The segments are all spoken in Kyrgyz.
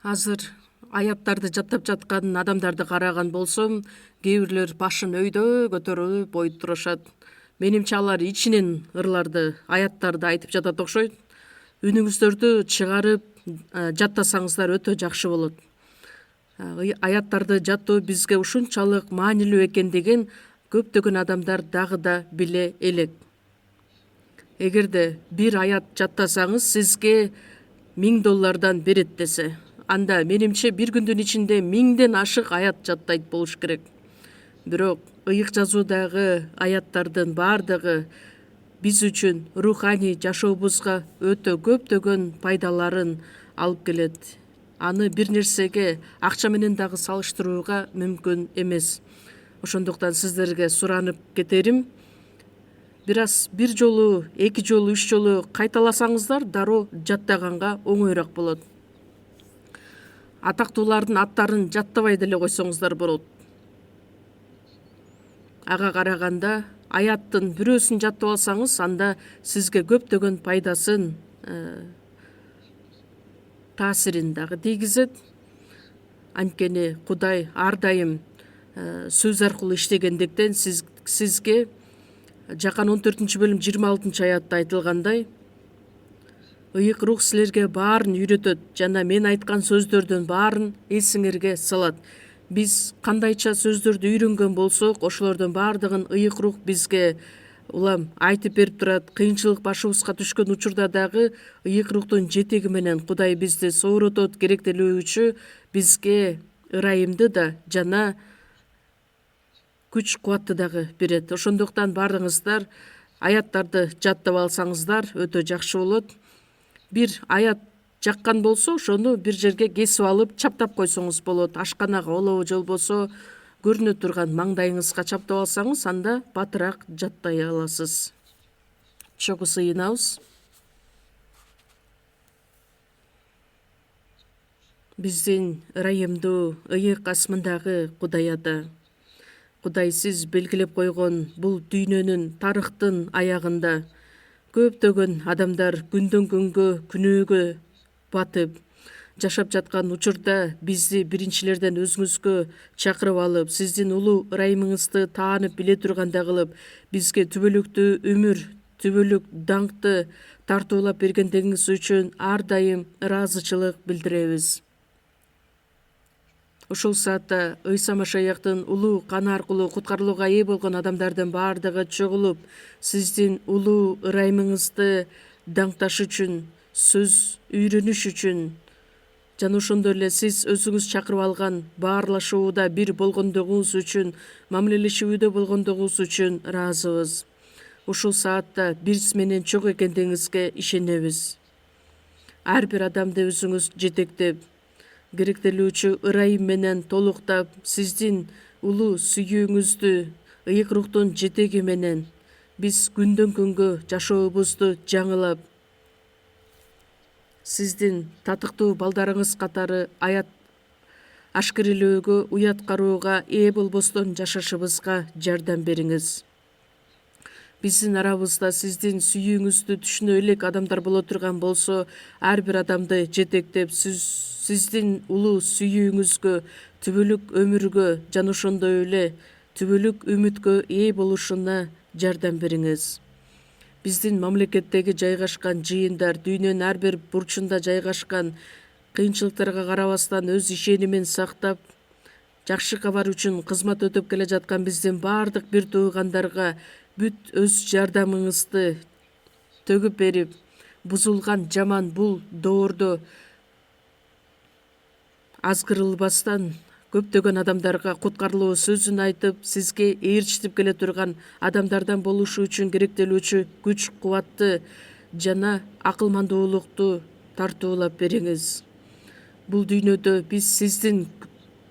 Азыр аяттарды жаттап жаткан адамдарды караган болсом, кээ бирлер башын өйдө көтөрүп ойып турушат. Менимче алар ичинен ырларды, аяттарды айтып жатат окшойт. Үнүңүздөрдү чыгарып жаттасаңыздар өтө жакшы болот. Аяттарды жаттоо бизге ушунчалык маанилүү экендигин көптөгөн адамдар дагы да биле элек. Эгерде бир аят жаттасаңыз, сизге $1000 берет десе, анда менимче бир күндүн ичинде 1000ден ашык аят жаттайт болуш керек. Бирок ыйык жазуудагы аяттардын бардыгы биз үчүн руханий жашообузга өтө көптөгөн пайдаларын алып келет. Аны бир нерсеге акча менен дагы салыштырууга мүмкүн эмес. Ошондуктан сиздерге суранып кетерим, бир жолу, 2 жолу, 3 жолу кайталасаңыздар дароо жаттаганга оңоюраак болот. Атактуулардын аттарын жаттабай деле койсоңуздар болот. Ага караганда аяттын бирөөсүн жаттап алсаңыз, анда сизге көптөгөн пайдасын, таасирин дагы тийгизет. Анткени Кудай ар дайым сөз аркылуу иштегендиктен сизге Жакан 14-бөлүм 26-аятта айтылгандай, ыйык рух силерге баарын үйрөтөт жана мен айткан сөздөрдүн баарын эсиңерге салат. Биз кандайча сөздөрдү үйрөнгөн болсок, ошолордун баардыгын ыйык рух бизге улам айтып берип турат. Кыйынчылык башыбызга түшкөн учурда дагы ыйык рухтун жетеги менен Кудай бизди сооротот, керектелүүчү бизге ырайымды да жана күч кубатты дагы берет. Ошондуктан баарыңыздар аяттарды жаттап алсаңыздар өтө жакшы болот. Бир аят жаккан болсо, ошону бир жерге кесип алып чаптап койсоңуз болот. Ашканага олобу же болбосо көрүнө турган маңдайыңызга чаптап алсаңыз, анда батыраак жаттай аласыз. Чогуу сыйынабыз. Биздин ырайымдуу ыйык асмандагы Кудай Ата, Кудай, сиз белгилеп койгон бул дүйнөнүн, тарыхтын аягында көптөгөн адамдар күндөн күнгө күнөөгө батып жашап жаткан учурда бизди биринчилерден өзүңүзгө чакырып алып, сиздин улуу ырайымыңызды таанып биле тургандай кылып, бизге түбөлүктүү өмүр, түбөлүк даңкты тартуулап бергендигиңиз үчүн ар дайым ыраазычылык билдиребиз. Ушул саатта Ыйса Машаяктын улуу каны аркылуу куткарылууга ээ болгон адамдардын баардыгы чогулуп, сиздин улуу ырайымыңызды даңкташ үчүн, сөз үйрөнүш үчүн жана ошондой эле сиз өзүңүз чакырып алган баарлашууда бир болгондугуңуз үчүн, мамилелешүүдө болгондугуңуз үчүн ыраазыбыз. Ушул саатта биз менен чок экендигиңизге ишенебиз. Ар бир адамды өзүңүз жетектеп, керектелүүчү ырайым менен толуктап, сиздин улуу сүйүүңүздү ыйык рухтун жетеги менен биз күндөн күнгө жашообузду жаңылап, сиздин татыктуу балдарыңыз катары аят ашкерелөөгө, уят карууга ээ болбостон жашашыбызга жардам бериңиз. Биздин арабызда сиздин сүйүүңүздү түшүнө элек адамдар боло турган болсо, ар бир адамды жетектеп, сиздин улуу сүйүүңүзгө, түбөлүк өмүргө жана ошондой эле түбөлүк үмүткө ээ болушуна жардам бериңиз. Биздин мамлекеттеги жайгашкан жыйындар, дүйнөнүн ар бир бурчунда жайгашкан, кыйынчылыктарга карабастан өз ишенимин сактап, жакшы кабар үчүн кызмат өтөп келе жаткан биздин баардык бир туугандарга бүт өз жардамыңызды төгүп берип, бузулган жаман бул доордо азгырылбастан көптөгөн адамдарга куткарылуу сөзүн айтып, сизге ээрчитип келе турган адамдардан болушу үчүн керектелүүчү күч кубатты жана акылмандуулукту тартуулап бериңиз. Бул дүйнөдө биз сиздин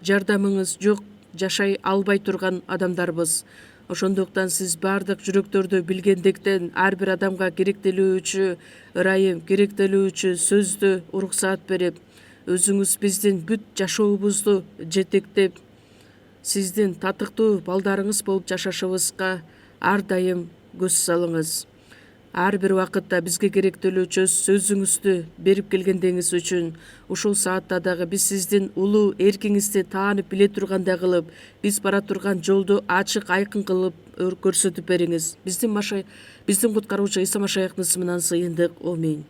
жардамыңыз жок жашай албай турган адамдарбыз. Ошондуктан сиз баардык жүрөктөрдү билгендиктен ар бир адамга керектелүүчү ырайым, керектелүүчү сөздү уруксаат берип, өзүңүз биздин бүт жашообузду жетектеп, сиздин татыктуу балдарыңыз болуп жашашыбызга ар дайым көз салыңыз. ар бир убакытта бизге керектүүлүү сөзүңүздү берип келгендиңиз үчүн ушул саатта дагы биз сиздин улуу эркиңизди таанып биле тургандай кылып, биз бара турган жолду ачык айкын кылып көрсөтүп бериңиз. Биздин куткаруучу Иса Машаяктын ысымынан сыйындык. Аминь.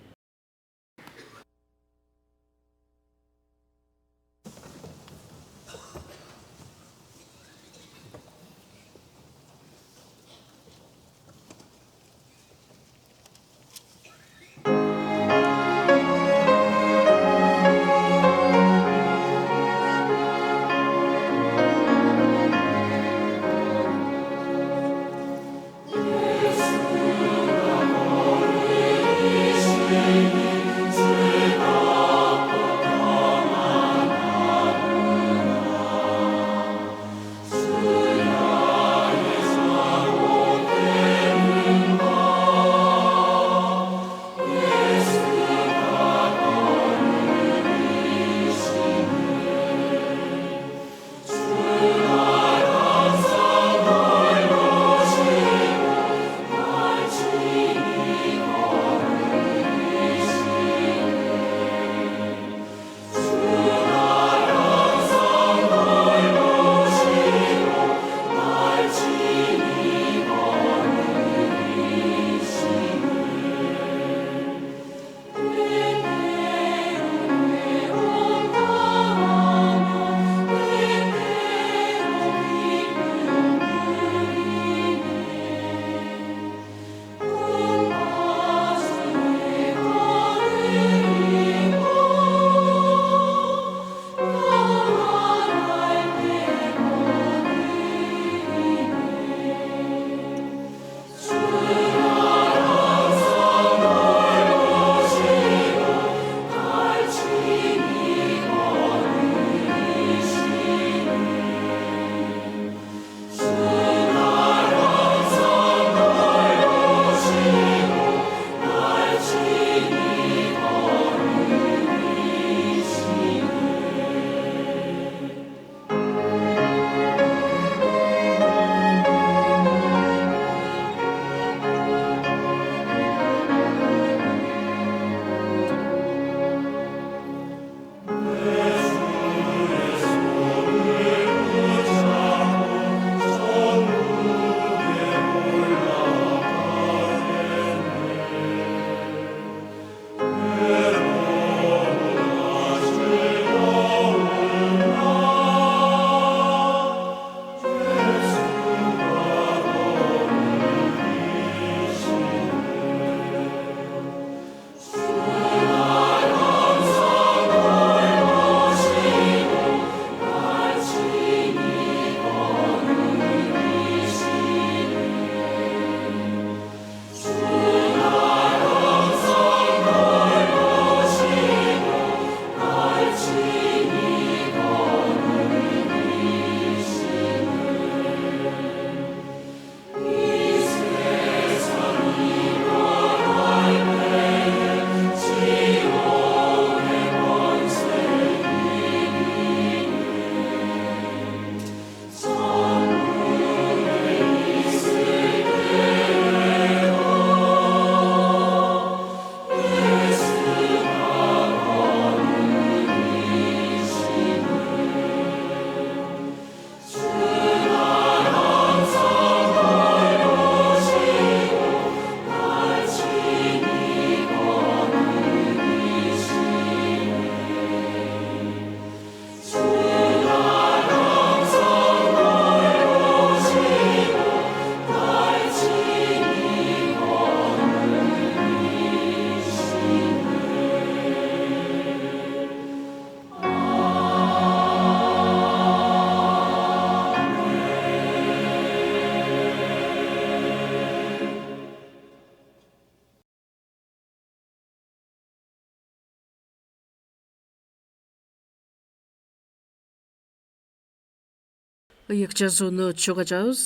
Ыйык жазууну чогуу ачабыз.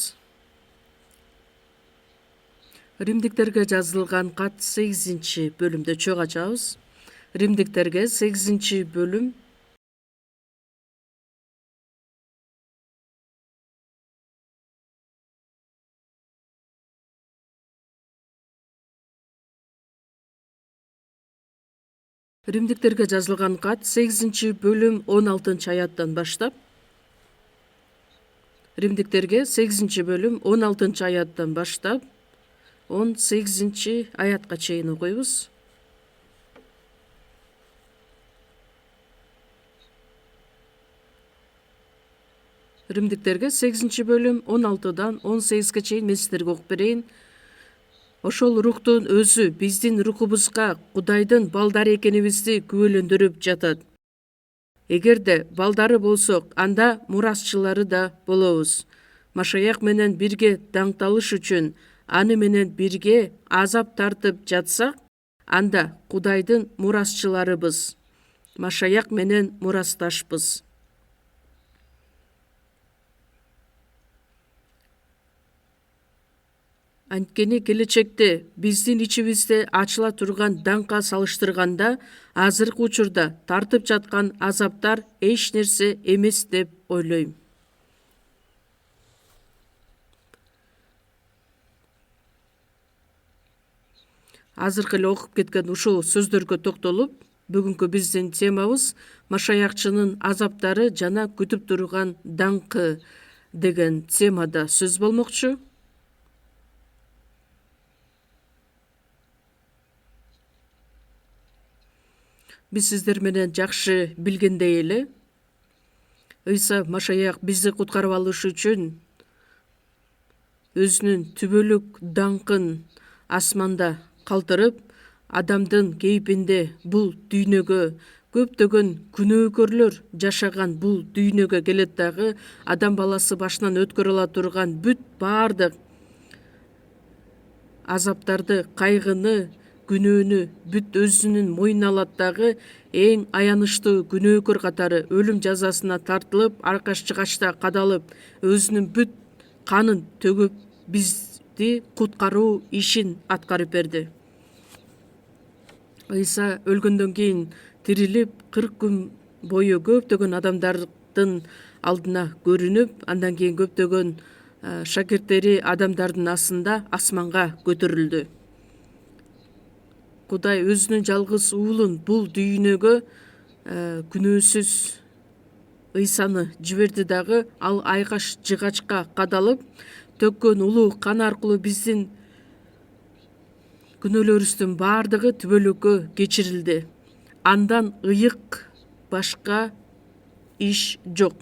Римдиктерге жазылган кат 8-бөлүмдө чогуу ачабыз. Римдиктерге 8-бөлүм Римдиктерге жазылган кат 8 бөлүм 16 аяттан баштап, Римдиктерге 8 бөлүм 16 аяттан баштап 18 аятка чейин окуйбуз. Римдиктерге 8 бөлүм 16-дан 18-ге чейин мен сиздерге окуп берейин. Ошол рухтун өзү биздин рухубузга Кудайдын балдары экенибизди күбөлөндүрүп жатат. Эгерде балдары болсок, анда мурасчылары да болобуз. Машаях менен бирге даңталыш үчүн аны менен бирге азап тартып жатсак, анда Кудайдын мурасчыларыбыз. Машаях менен мурасташпыз. Анткени келечекте биздин ичибизде ачыла турган даңкка салыштырганда азыркы учурда тартып жаткан азаптар эч нерсе эмес деп ойлойм. Азыркы эле окуп кеткен ушул сөздөргө токтолуп, бүгүнкү биздин темабыз Машаякчынын азаптары жана күтүп турган даңкы деген темада сөз болмокчу. Биз сиздер менен жакшы билгендей эле, Ыйса Машаях бизди куткарып алыш үчүн өзүнүн түбөлүк даңкын асманда калтырып, адамдын кейпинде бул дүйнөгө көптөгөн күнөөкөрлөр жашаган бул дүйнөгө келет дагы, адам баласы башынан өткөрө ала турган бүт баардык азаптарды, кайгыны, күнөөнү бүт өзүнүн мойнуна алат дагы, эң аянычтуу күнөөкөр катары өлүм жазасына тартылып, аркаш жыгачта кадалып, өзүнүн бүт канын төгүп, бизди куткаруу ишин аткарып берди. Ыйса өлгөндөн кийин тирилип, 40 күн бою көптөгөн адамдардын алдына көрүнүп, андан кийин көптөгөн шакирттери адамдардын астында асманга көтөрүлдү. Кудай өзүнүн жалгыз уулун бул дүйнөгө күнөөсүз Ыйсаны жиберди дагы, ал айкаш жыгачка кадалып, төккөн улуу кан аркылуу биздин күнөөлөрүбүздүн баардыгы түбөлүккө кечирилди. Андан ыйык башка иш жок.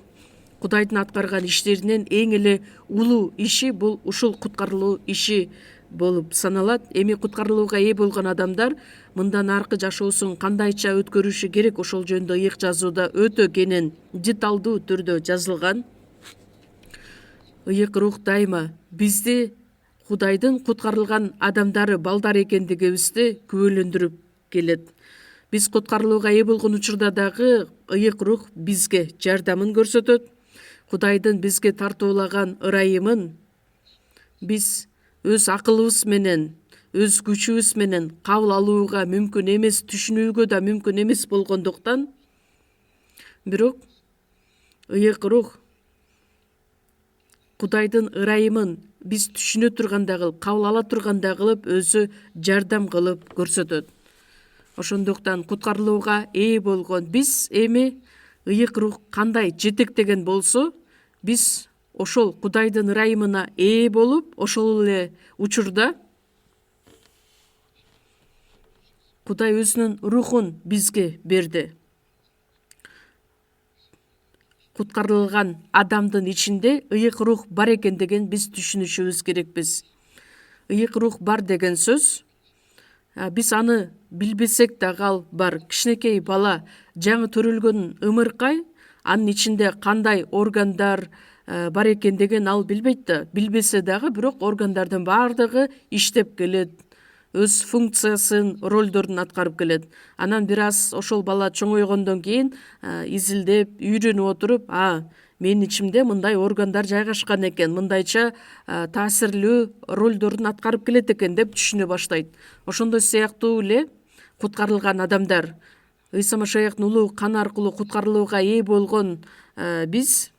Кудайдын аткарган иштеринен эң эле улуу иши бул ушул куткарылуу иши болуп саналат. Эми куткарылууга ээ болгон адамдар мындан аркы жашоосун кандайча өткөрүшү керек, ошол жөнүндө ыйык жазууда өтө кенен, деталдуу түрдө жазылган. Ыйык рух дайыма бизди Кудайдын куткарылган адамдары балдар экендигибизди күбөлөндүрүп келет. Биз куткарылууга ээ болгон учурда дагы ыйык рух бизге жардамын көрсөтөт. Кудайдын бизге тартуулаган ырайымын биз өз акылыбыз менен, өз күчүбүз менен кабыл алууга мүмкүн эмес, түшүнүүгө да мүмкүн эмес болгондуктан, бирок ыйык рух Кудайдын ырайымын биз түшүнө тургандай кылып, кабыл ала тургандай кылып, өзү жардам кылып көрсөтөт. Ошондуктан куткарылууга ээ болгон биз эми ыйык рух кандай жетектеген болсо, биз ошол Кудайдын ырайымына ээ болуп, ошол эле учурда Кудай өзүнүн рухун бизге берди. Куткарылган адамдын ичинде ыйык рух бар экендигин биз түшүнүшүбүз керекпиз. Ыйык рух бар деген сөз, биз аны билбесек дагы ал бар. Кичинекей бала жаңы төрөлгөн ымыркай, анын ичинде кандай органдар бар экендигин ал билбейт да. Билбесе дагы, бирок органдардын баардыгы иштеп келет, өз функциясын, ролдорун аткарып келет. Анан бир аз ошол бала чоңойгондон кийин изилдеп, үйрөнүп отуруп, менин ичимде мындай органдар жайгашкан экен, мындайча таасирлүү ролдорун аткарып келет экен деп түшүнө баштайт. Ошондой сыяктуу эле куткарылган адамдар, Ыйса Машаяктын улуу каны аркылуу куткарылууга ээ болгон биз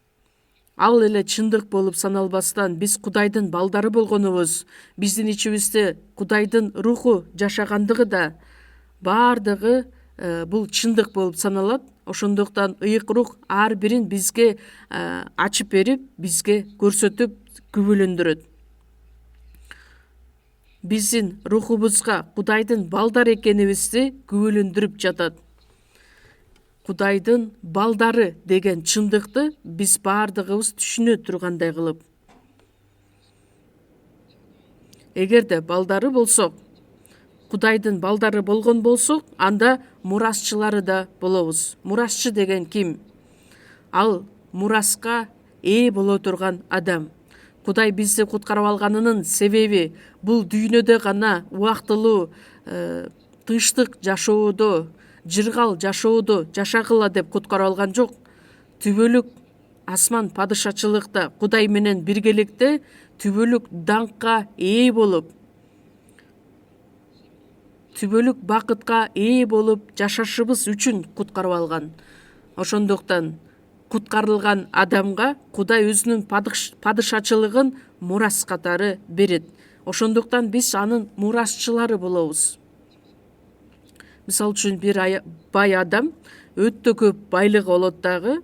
ал эле чындык болуп саналбастан, биз Кудайдын балдары болгонубуз, биздин ичибизде Кудайдын руху жашагандыгы да баардыгы бул чындык болуп саналат. Ошондуктан ыйык рух ар бирин бизге ачып берип, бизге көрсөтүп күбөлөндүрөт. Биздин рухубузга Кудайдын балдары экенибизди күбөлөндүрүп жатат. Кудайдын балдары деген чындыкты биз баардыгыбыз түшүнө тургандай кылып. Эгерде балдары болсок, Кудайдын балдары болгон болсок, анда мурасчылары да болобуз. Мурасчы деген ким? Ал мураска ээ боло турган адам. Кудай бизди куткарып алганынын себеби бул дүйнөдө гана убактылуу тынчтык жашоодо, жыргал жашоодо жашагыла деп куткарып алган жок. Түбөлүк асман падышачылыкта Кудай менен биргеликте түбөлүк даңкка ээ болуп, түбөлүк бакытка ээ болуп жашашыбыз үчүн куткарып алган. Ошондуктан куткарылган адамга Кудай өзүнүн падышачылыгын мурас катары берет. Ошондуктан биз анын мурасчылары болобуз. Мисалы үчүн бир бай адам өтө көп байлыгы болот дагы.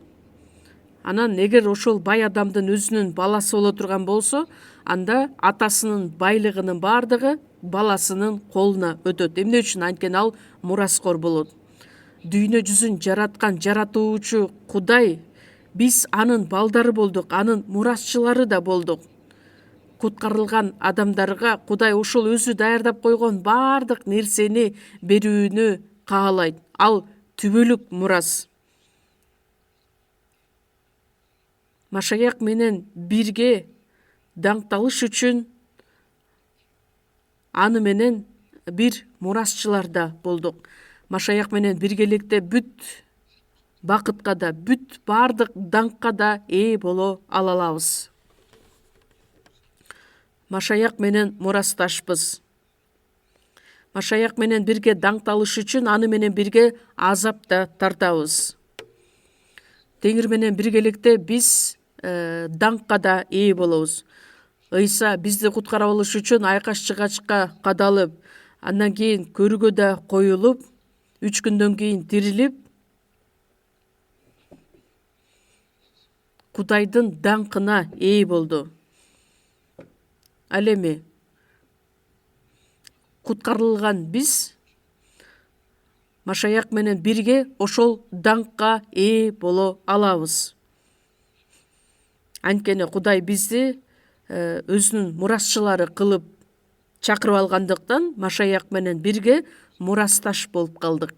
Анан эгер ошол бай адамдын өзүнүн баласы боло турган болсо, анда атасынын байлыгынын баардыгы баласынын колуна өтөт. Эмне үчүн? Анткени ал мураскор болот. Дүйнө жүзүн жараткан жаратуучу Кудай, биз анын балдары болдук, анын мурасчылары да болдук. Куткарылган адамдарга Кудай ошол өзү даярдап койгон баардык нерсени берүүнү каалайт. Ал түбөлүк мурас. Машаяк менен бирге даңкталыш үчүн аны менен бир мурасчылар да болдук. Машаяк менен биргеликте бүт бакытка да, бүт баардык даңкка да ээ боло алабыз. Машаяк менен мурасташпыз. Машаяк менен бирге даңкталыш үчүн аны менен бирге азап да тартабыз. Теңир менен биргеликте биз даңкка да ээ болобуз. Ыйса бизди куткарып алыш үчүн айкаш чыгачка кадалып, андан кийин көргө да коюлуп, 3 күндөн кийин тирилип, Кудайдын даңкына ээ болду. Ал эми куткарылган биз Машаяк менен бирге ошол даңкка ээ боло алабыз. Анткени Кудай бизди өзүнүн мурасчылары кылып чакырып алгандыктан Машаяк менен бирге мурасташ болуп калдык.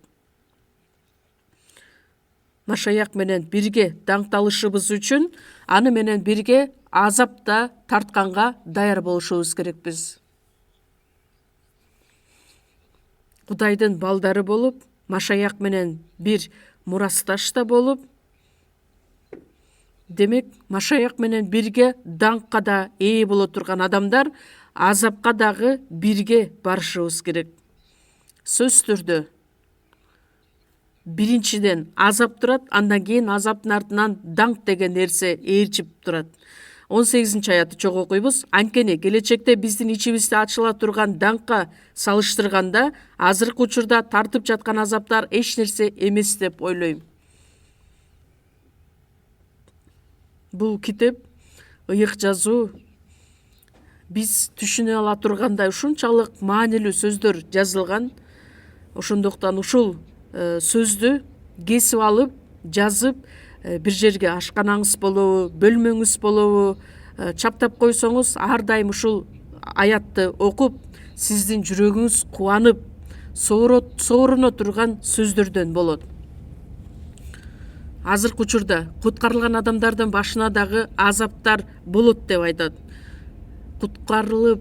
Машаяк менен бирге даңкталышыбыз үчүн аны менен бирге азапта тартканга даяр болушубуз керекпиз. Кудайдын балдары болуп, Машаяк менен бир мурасташ да болуп, демек Машаяк менен бирге даңкка да ээ боло турган адамдар азапка дагы бирге барышыбыз керек. Сөз түрдө биринчиден азап турат, андан кийин азаптын артынан даңк деген нерсе ээрчип турат. 18-аятты чогуу окуйбуз. Анткени келечекте биздин ичибизде ачыла турган даңкка салыштырганда азыркы учурда тартып жаткан азаптар эч нерсе эмес деп ойлойм. Бул китеп, ыйык жазуу, биз түшүнө ала тургандай ушунчалык маанилүү сөздөр жазылган. Ошондуктан ушул сөздү кесип алып, жазып, бир жерге ашканаңыз болобу, бөлмөңүз болобу, чаптап койсоңуз, ар дайым ушул аятты окуп, сиздин жүрөгүңүз кубанып, сооруно турган сөздөрдөн болот. Азыркы учурда куткарылган адамдардын башына дагы азаптар болот деп айтат. Куткарылып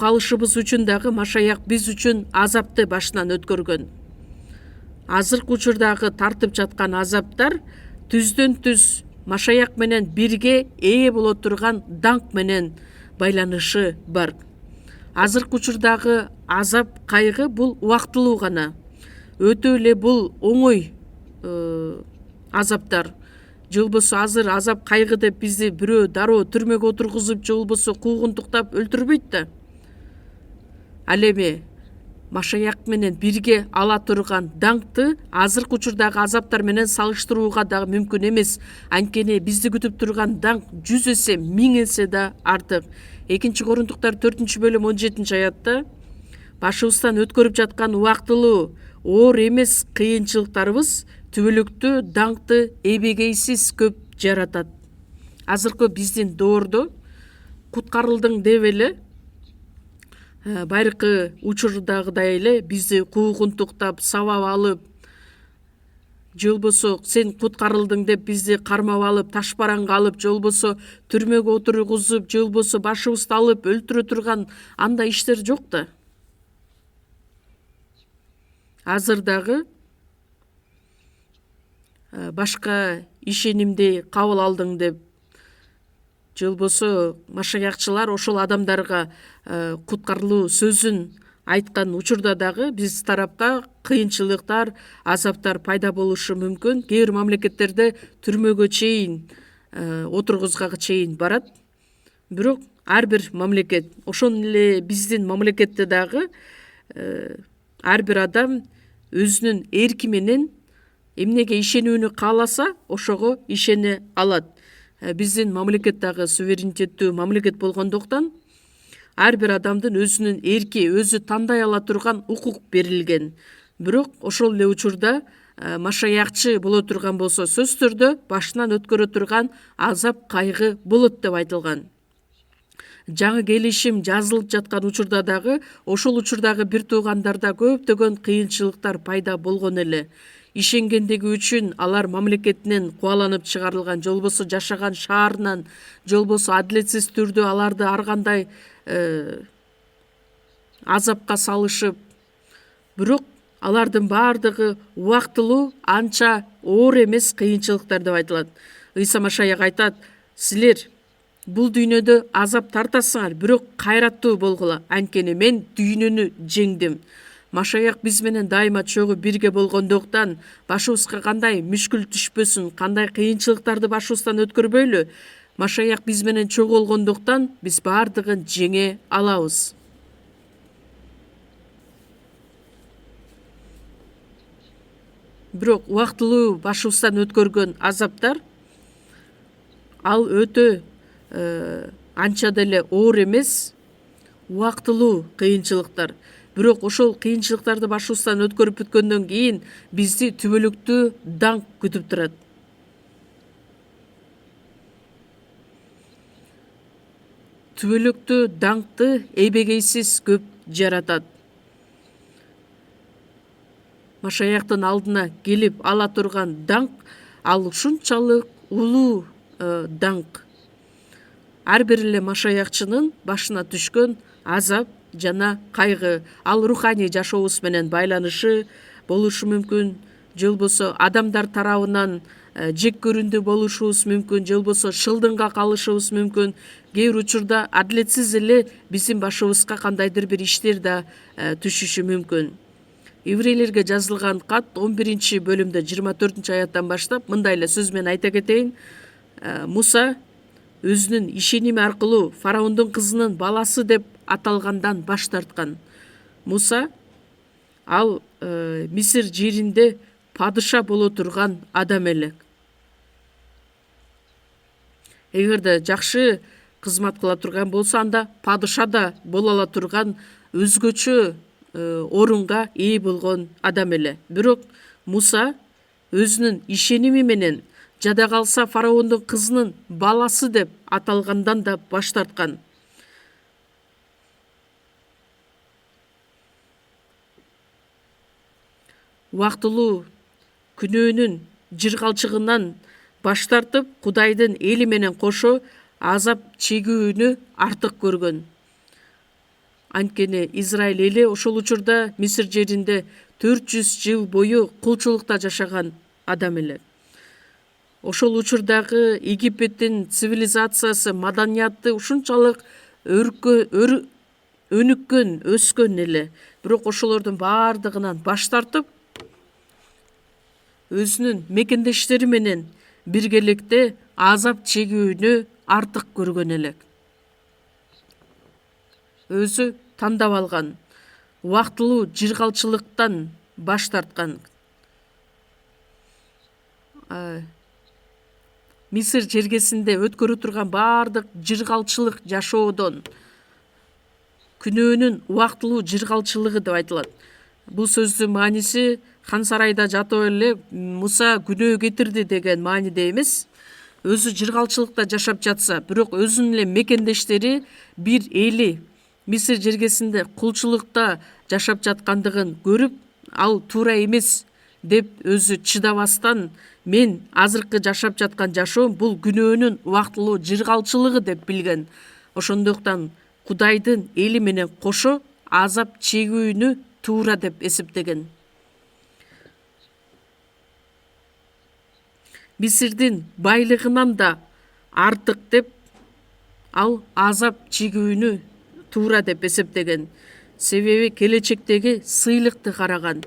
калышыбыз үчүн дагы Машаяк биз үчүн азапты башынан өткөргөн. Азыркы учурдагы тартып жаткан азаптар түздөн түз Машаяк менен бирге ээ боло турган даңк менен байланышы бар. Азыркы учурдагы азап, кайгы бул убактылуу гана. Өтө эле бул оңой азаптар. Же болбосо азыр азап, кайгы деп бизди бирөө дароо түрмөгө отургузуп, же болбосо куугунтуктап өлтүрбөйт да. Ал эми Машаяк менен бирге ала турган даңкты азыркы учурдагы азаптар менен салыштырууга дагы мүмкүн эмес. Анткени бизди күтүп турган даңк 100 эсе, 1000 эсе да артык. 2-Корунтуктар 4-бөлүм 17-аятта башыбыздан өткөрүп жаткан убактылуу оор эмес кыйынчылыктарыбыз түбөлүктүү даңкты эбегейсиз көп жаратат. Азыркы биздин доордо куткарылдың деп эле байыркы учурдагыдай эле бизди куугунтуктап, сабап алып, же болбосо сен куткарылдың деп бизди кармап алып, ташбаранга алып, же болбосо түрмөгө отургузуп, же болбосо башыбызды алып өлтүрө турган андай иштер жок да. Азыр дагы башка ишенимди кабыл алдың деп, же болбосо машаякчылар ошол адамдарга куткарылуу сөзүн айткан учурда дагы биз тарапта кыйынчылыктар, азаптар пайда болушу мүмкүн. Кээ бир мамлекеттерде түрмөгө чейин, отургузгага чейин барат. Бирок ар бир мамлекет, ошон эле биздин мамлекетте дагы ар бир адам өзүнүн эрки менен эмнеге ишенүүнү кааласа, ошого ишене алат. Биздин мамлекет дагы суверенитеттүү мамлекет болгондуктан ар бир адамдын өзүнүн эрки, өзү тандай ала турган укук берилген. Бирок ошол эле учурда машаякчы боло турган болсо, сөзсүз түрдө башынан өткөрө турган азап, кайгы болот деп айтылган. Жаңы келишим жазылып жаткан учурда дагы ошол учурдагы бир туугандарда көптөгөн кыйынчылыктар пайда болгон эле. Ишенгендиги үчүн алар мамлекетинен кубаланып чыгарылган, же болбосо жашаган шаарынан, же болбосо адилетсиз түрдө аларды ар кандай азапка салышып, бирок алардын баардыгы убактылуу, анча оор эмес кыйынчылыктар деп айтылат. Ыйса Машаяк айтат: силер бул дүйнөдө азап тартасыңар, бирок кайраттуу болгула, анткени мен дүйнөнү жеңдим. Машаяк биз менен дайыма чогуу бирге болгондуктан башыбызга кандай мүшкүл түшпөсүн, кандай кыйынчылыктарды башыбыздан өткөрбөйлү. Машаяк биз менен чогуу болгондуктан биз баардыгын жеңе алабыз. Бирок убактылуу башыбыздан өткөргөн азаптар ал өтө анча деле оор эмес, убактылуу кыйынчылыктар. Бирок ошол кыйынчылыктарды башыбыздан өткөрүп бүткөндөн кийин бизди түбөлүктүү даңк күтүп турат. Түбөлүктүү даңкты эбегейсиз көп жаратат. Машаяктын алдына келип ала турган даңк ал ушунчалык улуу даңк. Ар бир эле машаякчынын башына түшкөн азап жана кайгы, ал руханий жашообуз менен байланышы болушу мүмкүн, же болбосо адамдар тарабынан жек көрүндү болушубуз мүмкүн, же болбосо шылдыңга калышыбыз мүмкүн. Кээ бир учурда адилетсиз эле биздин башыбызга кандайдыр бир иштер да түшүшү мүмкүн. Еврейлерге жазылган кат 11-бөлүмдө 24-аяттан баштап мындай эле сөз менен айта кетейин. Муса өзүнүн ишеними аркылуу фараондун кызынын баласы деп аталгандан баш тарткан. Муса ал Мисир жеринде падыша боло турган адам эле. Эгерде жакшы кызмат кыла турган болсо, анда падыша да боло ала турган өзгөчө орунга ээ болгон адам эле. Бирок Муса өзүнүн ишеними менен жада калса фараондун кызынын баласы деп аталгандан да баш тарткан. Убактылуу күнөөнүн жыргалчыгынан баш тартып, Кудайдын эли менен кошо азап чегүүнү артык көргөн. Анткени Израиль эли ошол учурда Мисир жеринде 400 жыл бою кулчулукта жашаган адам эле. Ошол учурдагы Египеттин цивилизациясы, маданияты ушунчалык өнүккөн, өскөн эле. Бирок ошолордун баардыгынан баш тартып, өзүнүн мекендештери менен биргеликте азап чегүүнү артык көргөн элек. Өзү тандап алган. убактылуу жыргалчылыктан баш тарткан. Мисыр жергесинде өткөрү турган баардык жыргалчылык жашоодон күнөөнүн убактылуу жыргалчылыгы деп айтылат. Бул сөздүн мааниси хан сарайда жатып эле Муса күнөө кетирди деген мааниде эмес. Өзү жыргалчылыкта жашап жатса, бирок өзүнүн эле мекендештери бир эли Мисыр жергесинде кулчулукта жашап жаткандыгын көрүп, ал туура эмес деп өзү чыдабастан, мен азыркы жашап жаткан жашоом бул күнөөнүн убактылуу жыргалчылыгы деп билген. Ошондуктан Кудайдын эли менен кошо азап чегүүнү туура деп эсептеген. Мисирдин байлыгынан да артык деп ал азап чегүүнү туура деп эсептеген. Себеби келечектеги сыйлыкты караган.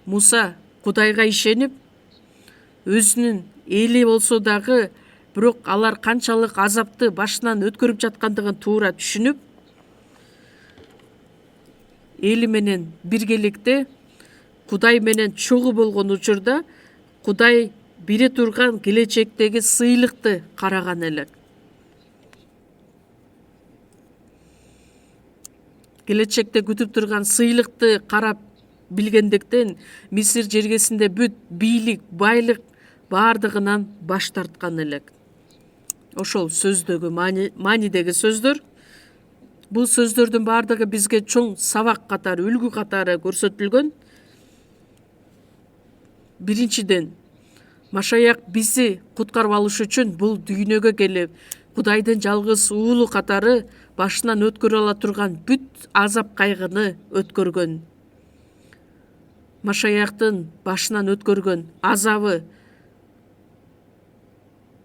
Муса Кудайга ишенип, өзүнүн эли болсо дагы, бирок алар канчалык азапты башынан өткөрүп жаткандыгын туура түшүнүп, эли менен биргеликте Кудай менен чогуу болгон учурда Кудай бере турган келечектеги сыйлыкты караган элек. Келечекте күтүп турган сыйлыкты карап билгендиктен Мисир жергесинде бүт бийлик, байлык баардыгынан баш тарткан элек. Ошол сөздөгү маанидеги сөздөр. Бул сөздөрдүн баардыгы бизге чоң сабак катары, үлгү катары көрсөтүлгөн. Биринчиден, Машаяк бизи куткарып алыш үчүн бул дүйнөгө келип, Кудайдын жалгыз уулу катары башынан өткөрө ала турган бүт азап кайгыны өткөргөн. Машаяктын башынан өткөргөн азабы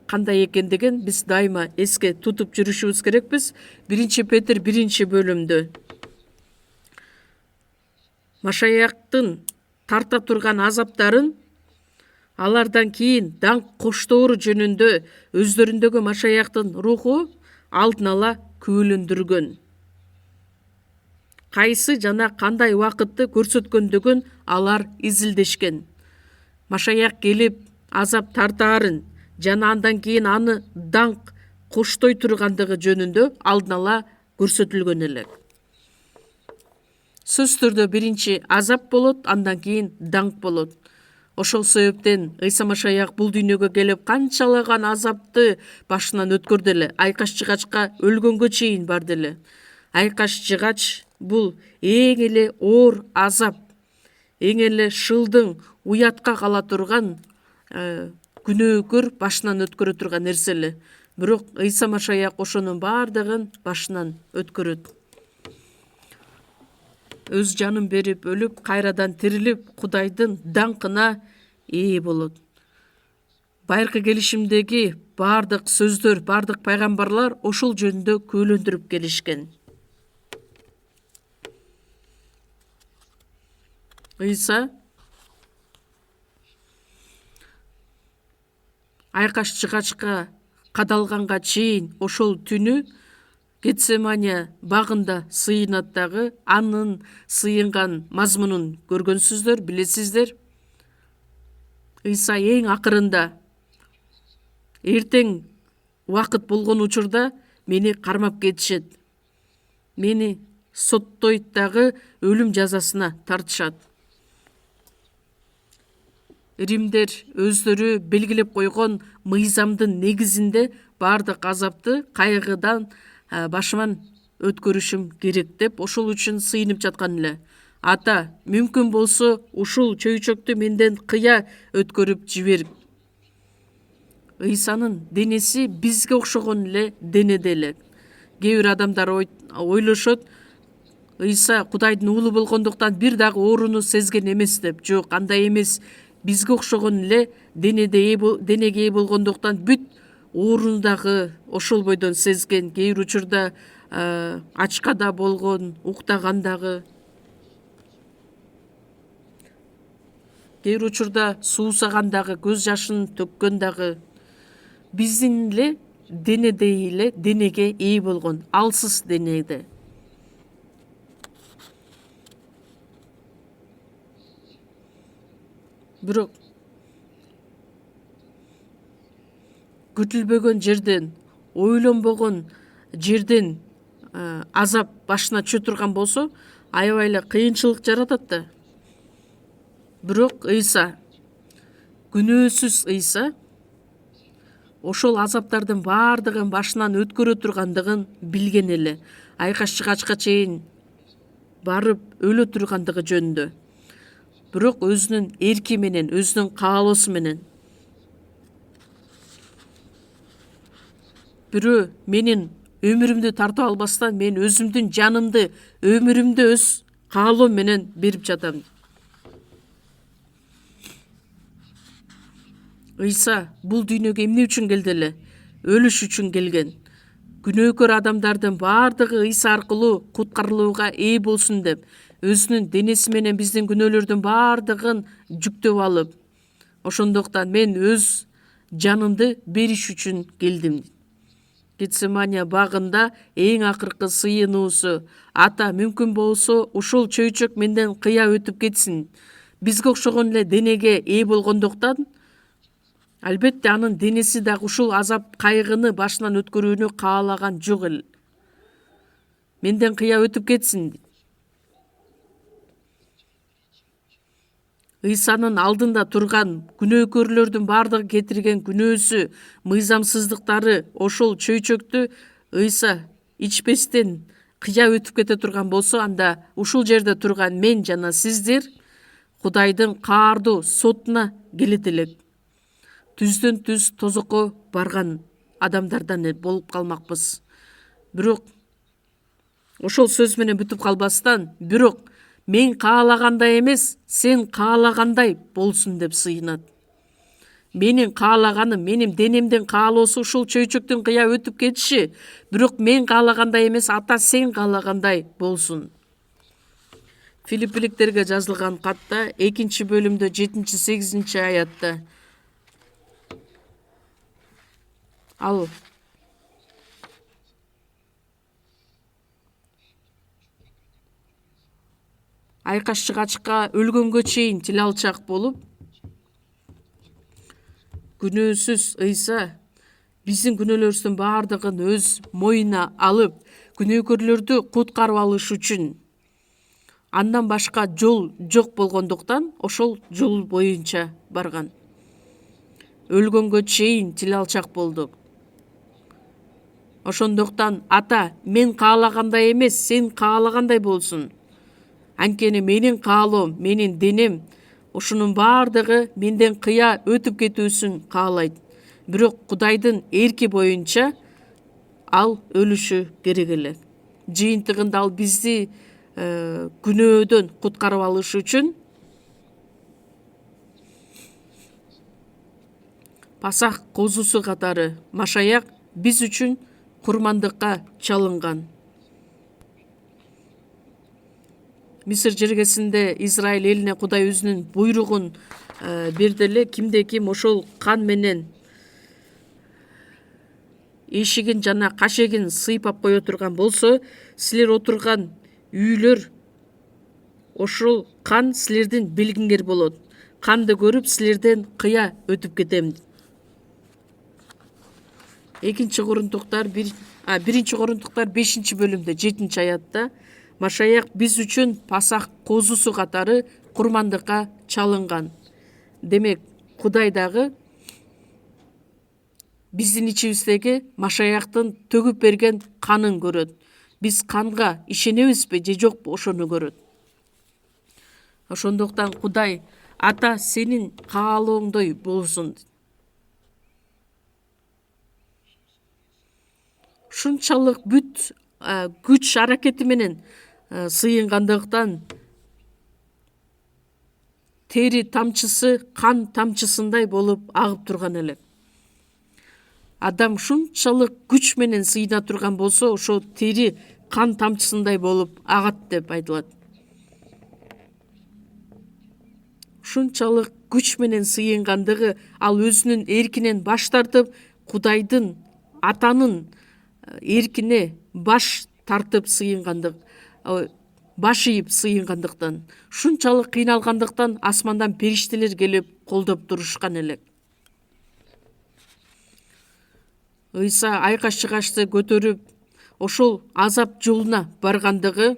кандай экендигин биз дайыма эске тутуп жүрүшүбүз керекпиз. 1 Петр 1 бөлүмдө Машаяктын тарта турган азаптарын алардан кийин даңк коштоору жөнүндө өздөрүндөгү Машаяктын руху алдын ала күбөлөндүргөн. Кайсы жана кандай убакытты көрсөткөндүгүн алар изилдешкен. Машаяк келип азап тартаарын жана андан кийин аны даңк коштой тургандыгы жөнүндө алдын ала көрсөтүлгөн элек. Сөз түрдө биринчи азап болот, андан кийин даңк болот. Ошол себептен Ыйса Машаяк бул дүйнөгө келип канчалаган азапты башынан өткөрдү эле, айкаш жыгачка өлгөнгө чейин барды эле. Айкаш жыгач бул эң эле оор азап, эң эле шылдың уятка кала турган күнөөкөр башынан өткөрө турган нерсе эле. Бирок Ыйса Машаяк ошонун баардыгын башынан өткөрөт. Өз жанын берип, өлүп, кайрадан тирилип, Кудайдын даңкына ээ болот. Байыркы келишимдеги баардык сөздөр, баардык пайгамбарлар ошол жөнүндө күбөлөндүрүп келишкен. Ыйса айкаш жыгачка кадалганга чейин ошол түнү Гетсемания багында сыйынат дагы, анын сыйынган мазмунун көргөнсүздөр, билесиздер. Ыйса эң акырында эртең убакыт болгон учурда мени кармап кетишет. Мени соттойт дагы, өлүм жазасына тартышат. Римдер өздөрү белгилеп койгон мыйзамдын негизинде баардык азапты кайгыдан башыман өткөрүшүм керек деп ошол үчүн сыйынып жаткан эле. Ата, мүмкүн болсо ушул чөйчөктү менден кыя өткөрүп жибер. Ыйсанын денеси бизге окшогон эле денеде эле. Кээ бир адамдар ойлошот, Ыйса Кудайдын уулу болгондуктан бир дагы ооруну сезген эмес деп. Жок, андай эмес. Бизге окшогон эле денеге ээ болгондуктан бүт ооруну дагы ошол бойдон сезген. Кээ бир учурда ачкада болгон, уктаган дагы. Кээ бир учурда суусаган дагы, көз жашын төккөн дагы. Биздин эле денеде эле денеге ээ болгон, алсыз денеде. бирок күтүлбөгөн жерден, ойлонбогон жерден азап башына түшө турган болсо, аябай эле кыйынчылык жаратат да. Бирок Ыйса, күнөөсүз Ыйса ошол азаптардын баардыгын башынан өткөрө тургандыгын билген эле, айкаш чыгачка чейин барып өлө тургандыгы жөнүндө. Бирок өзүнүн эрки менен, өзүнүн каалоосу менен. Бирөө менин өмүрүмдү тартып албастан, мен өзүмдүн жанымды, өмүрүмдү өз каалоом менен берип жатам. Ыйса бул дүйнөгө эмне үчүн келди эле? Өлүш үчүн келген. Күнөөкөр адамдардын баардыгы Ыйса аркылуу куткарылууга ээ болсун деп, өзүнүн денеси менен биздин күнөөлөрдүн баардыгын жүктөп алып, ошондуктан мен өз жанымды бериш үчүн келдим. Гетсемания багында эң акыркы сыйынуусу: ата, мүмкүн болсо ушул чөйчөк менден кыя өтүп кетсин. Бизге окшогон эле денеге ээ болгондуктан, албетте анын денеси дагы ушул азап кайгыны башынан өткөрүүнү каалаган жок эле. Менден кыя өтүп кетсин. Ыйсанын алдында турган күнөөкөрлөрдүн баардыгы кетирген күнөөсү, мыйзамсыздыктары ошол чөйчөктү Ыйса ичпестен кыя өтүп кете турган болсо, анда ушул жерде турган мен жана сиздер Кудайдын каардуу сотуна келет элек. Түздөн түз тозокко барган адамдардан болуп калмакпыз. Бирок ошол сөз менен бүтүп калбастан, бирок мен каалагандай эмес, сен каалагандай болсун деп сыйынат. Менин каалаганым, менин денемдин каалоосу ушул чөйчөктүн кыя өтүп кетиши, бирок мен каалагандай эмес, ата сен каалагандай болсун. Филиппиликтерге жазылган катта 2-бөлүмдө 7-8 аятта ал айкаш чыгачка өлгөнгө чейин тил алчак болуп, күнөөсүз Ыйса биздин күнөөлөрүбүздүн баардыгын өз моюна алып, күнөөкөрлөрдү куткарып алыш үчүн андан башка жол жок болгондуктан ошол жол боюнча барган. Өлгөнгө чейин тил алчак болду. Ошондуктан ата, мен каалагандай эмес, сен каалагандай болсун. Анткени менин каалоом, менин денем ушунун баардыгы менден кыя өтүп кетүүсүн каалайт. Бирок Кудайдын эрки боюнча ал өлүшү керек эле. Жыйынтыгында ал бизди күнөөдөн куткарып алыш үчүн Пасах козусу катары Машаяк биз үчүн курмандыкка чалынган. Мисыр жергесинде Израиль элине Кудай өзүнүн буйругун берди эле. Кимде ким ошол кан менен эшигин жана кашегин сыйпап кое турган болсо, силер отурган үйлөр ошол кан силердин белгиңер болот. Канды көрүп силерден кыя өтүп кетем. 1-Корунтуктар 5-бөлүмдө 7-аятта Машаяк биз үчүн Пасах козусу катары курмандыкка чалынган. Демек, Кудай дагы биздин ичибиздеги Машаяктын төгүп берген канын көрөт. Биз канга ишенебизби же жокпу, ошону көрөт. Ошондуктан Кудай, ата сенин каалооңдой болсун. Ушунчалык бүт күч аракети менен сыйынгандыктан тери тамчысы кан тамчысындай болуп агып турган эле. Адам ушунчалык күч менен сыйына турган болсо, ошо тери кан тамчысындай болуп агат деп айтылат. Ушунчалык күч менен сыйынгандыгы, ал өзүнүн эркинен баш тартып, Кудайдын, атанын эркине баш тартып сыйынгандык. баш ийип сыйынгандыктан, ушунчалык кыйналгандыктан асмандан периштелер келип колдоп турушкан элек. Ыйса айкаш чыгашты көтөрүп ошол азап жолуна баргандыгы,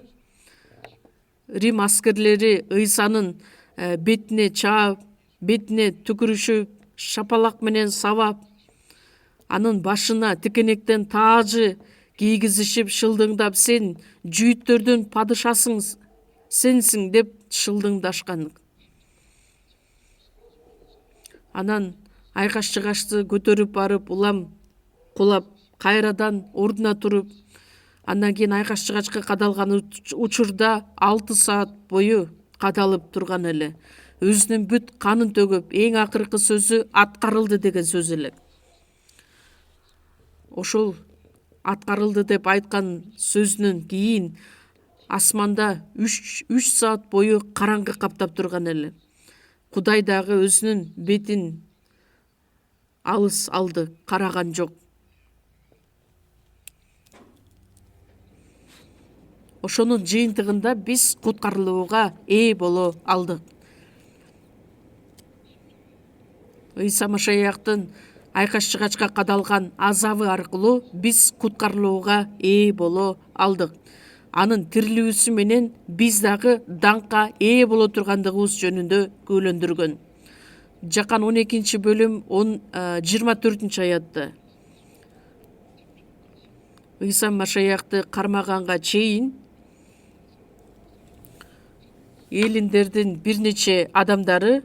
Рим аскерлери Ыйсанын бетине чаап, бетине түкүрүшүп, шапалак менен сабап, анын башына тикенектен таажы кийгизишип шылдыңдап, сен жүйүттөрдүн падышасың, сенсиң деп шылдыңдашкан. Анан айкаш чыгашты көтөрүп барып улам кулап, кайрадан ордуна туруп, андан кийин айкаш чыгачка кадалган учурда 6 саат бою кадалып турган эле. Өзүнүн бүт канын төгүп, эң акыркы сөзү аткарылды деген сөз эле. Ошол аткарылды деп айткан сөзүнөн кийин асманда 3 саат бою караңгы каптап турган эле. Кудай дагы өзүнүн бетин алыс алды, караган жок. Ошонун жыйынтыгында биз куткарылууга ээ боло алдык. Ыйса Машаяктын айкаш чыгачка кадалган азабы аркылуу биз куткарылууга ээ боло алдык. Анын тирилүүсү менен биз дагы даңкка ээ боло тургандыгыбыз жөнүндө күбөлөндүргөн. Жакан 12 бөлүм 24 аятта Ыйса Машаякты кармаганга чейин элиндердин бир нече адамдары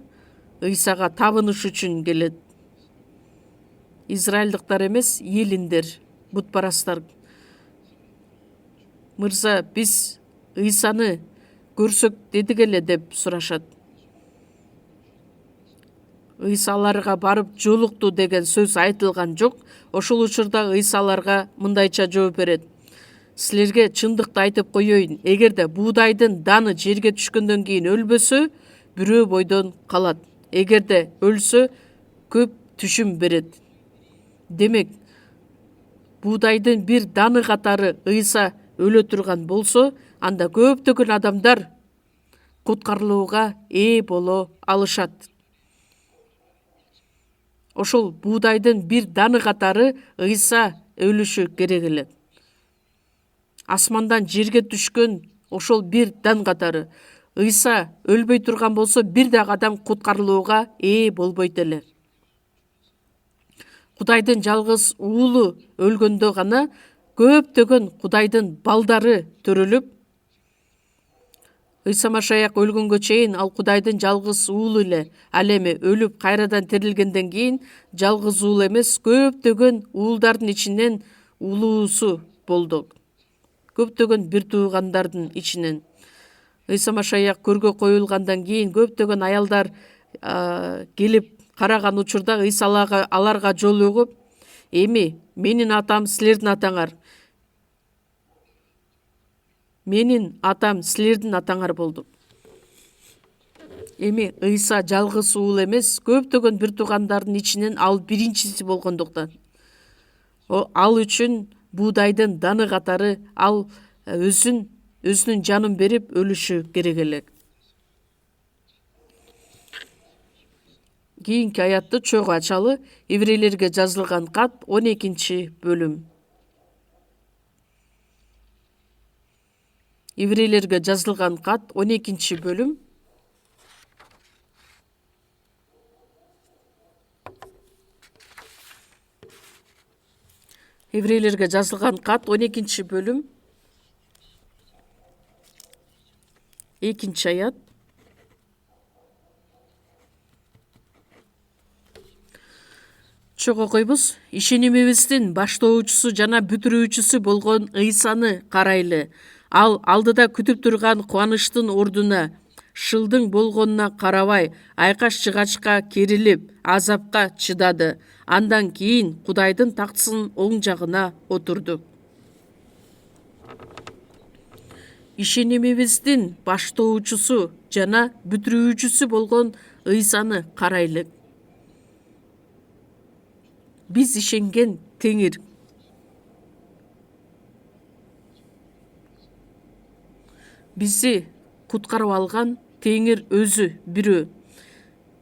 Ыйсага табыныш үчүн келет. Израилдыктар эмес, элиндер, бутпарастар. Мырза, биз Ыйсаны көрсөк дедик эле деп сурашат. Ыйса аларга барып жолукту деген сөз айтылган жок. Ошол учурда Ыйса аларга мындайча жооп берет. Силерге чындыкты айтып коеюн, эгерде буудайдын даны жерге түшкөндөн кийин өлбөсө, бирөө бойдон калат. Эгерде өлсө, көп түшүм берет. Демек, буудайдын бир даны катары Ыйса өлө турган болсо, анда көптөгөн адамдар куткарылууга ээ боло алышат. Ошол буудайдын бир даны катары Ыйса өлүшү керек эле. Асмандан жерге түшкөн ошол бир дан катары Ыйса өлбөй турган болсо, бир дагы адам куткарылууга ээ болбойт эле. Кудайдын жалгыз уулу өлгөндө гана көптөгөн Кудайдын балдары төрөлүп, Ыйса Машаяк өлгөнгө чейин ал Кудайдын жалгыз уулу эле. Ал эми өлүп кайрадан тирилгенден кийин жалгыз уул эмес, көптөгөн уулдардын ичинен улуусу болду. Көптөгөн бир туугандардын ичинен. Ыйса Машаяк көргө коюлгандан кийин көптөгөн аялдар келип караган учурда Ыйса аларга жолугуп, эми менин атам силердин атаңар, менин атам силердин атаңар болду. Эми Ыйса жалгыз уул эмес, көптөгөн бир туугандардын ичинен ал биринчиси болгондуктан, ал үчүн буудайдын даны катары ал өзүнүн жанын берип өлүшү керек эле. Кийинки аятты чогуу ачалы. Еврейлерге жазылган кат 12 бөлүм. Еврейлерге жазылган кат 12 бөлүм. Еврейлерге жазылган кат 12 бөлүм. 2 аят. Чогуу койбуз. Ишенимибиздин баштоочусу жана бүтүрүүчүсү болгон Ыйсаны карайлы. Ал алдыда күтүп турган кубанычтын ордуна, шылдың болгонуна карабай, айкаш чыгачка керилип, азапка чыдады. Андан кийин Кудайдын тактысынын оң жагына отурду. Ишенимибиздин баштоочусу жана бүтүрүүчүсү болгон Ыйсаны карайлы. Биз ишенген Bizi куткарып алган Теңир өзү бирөө.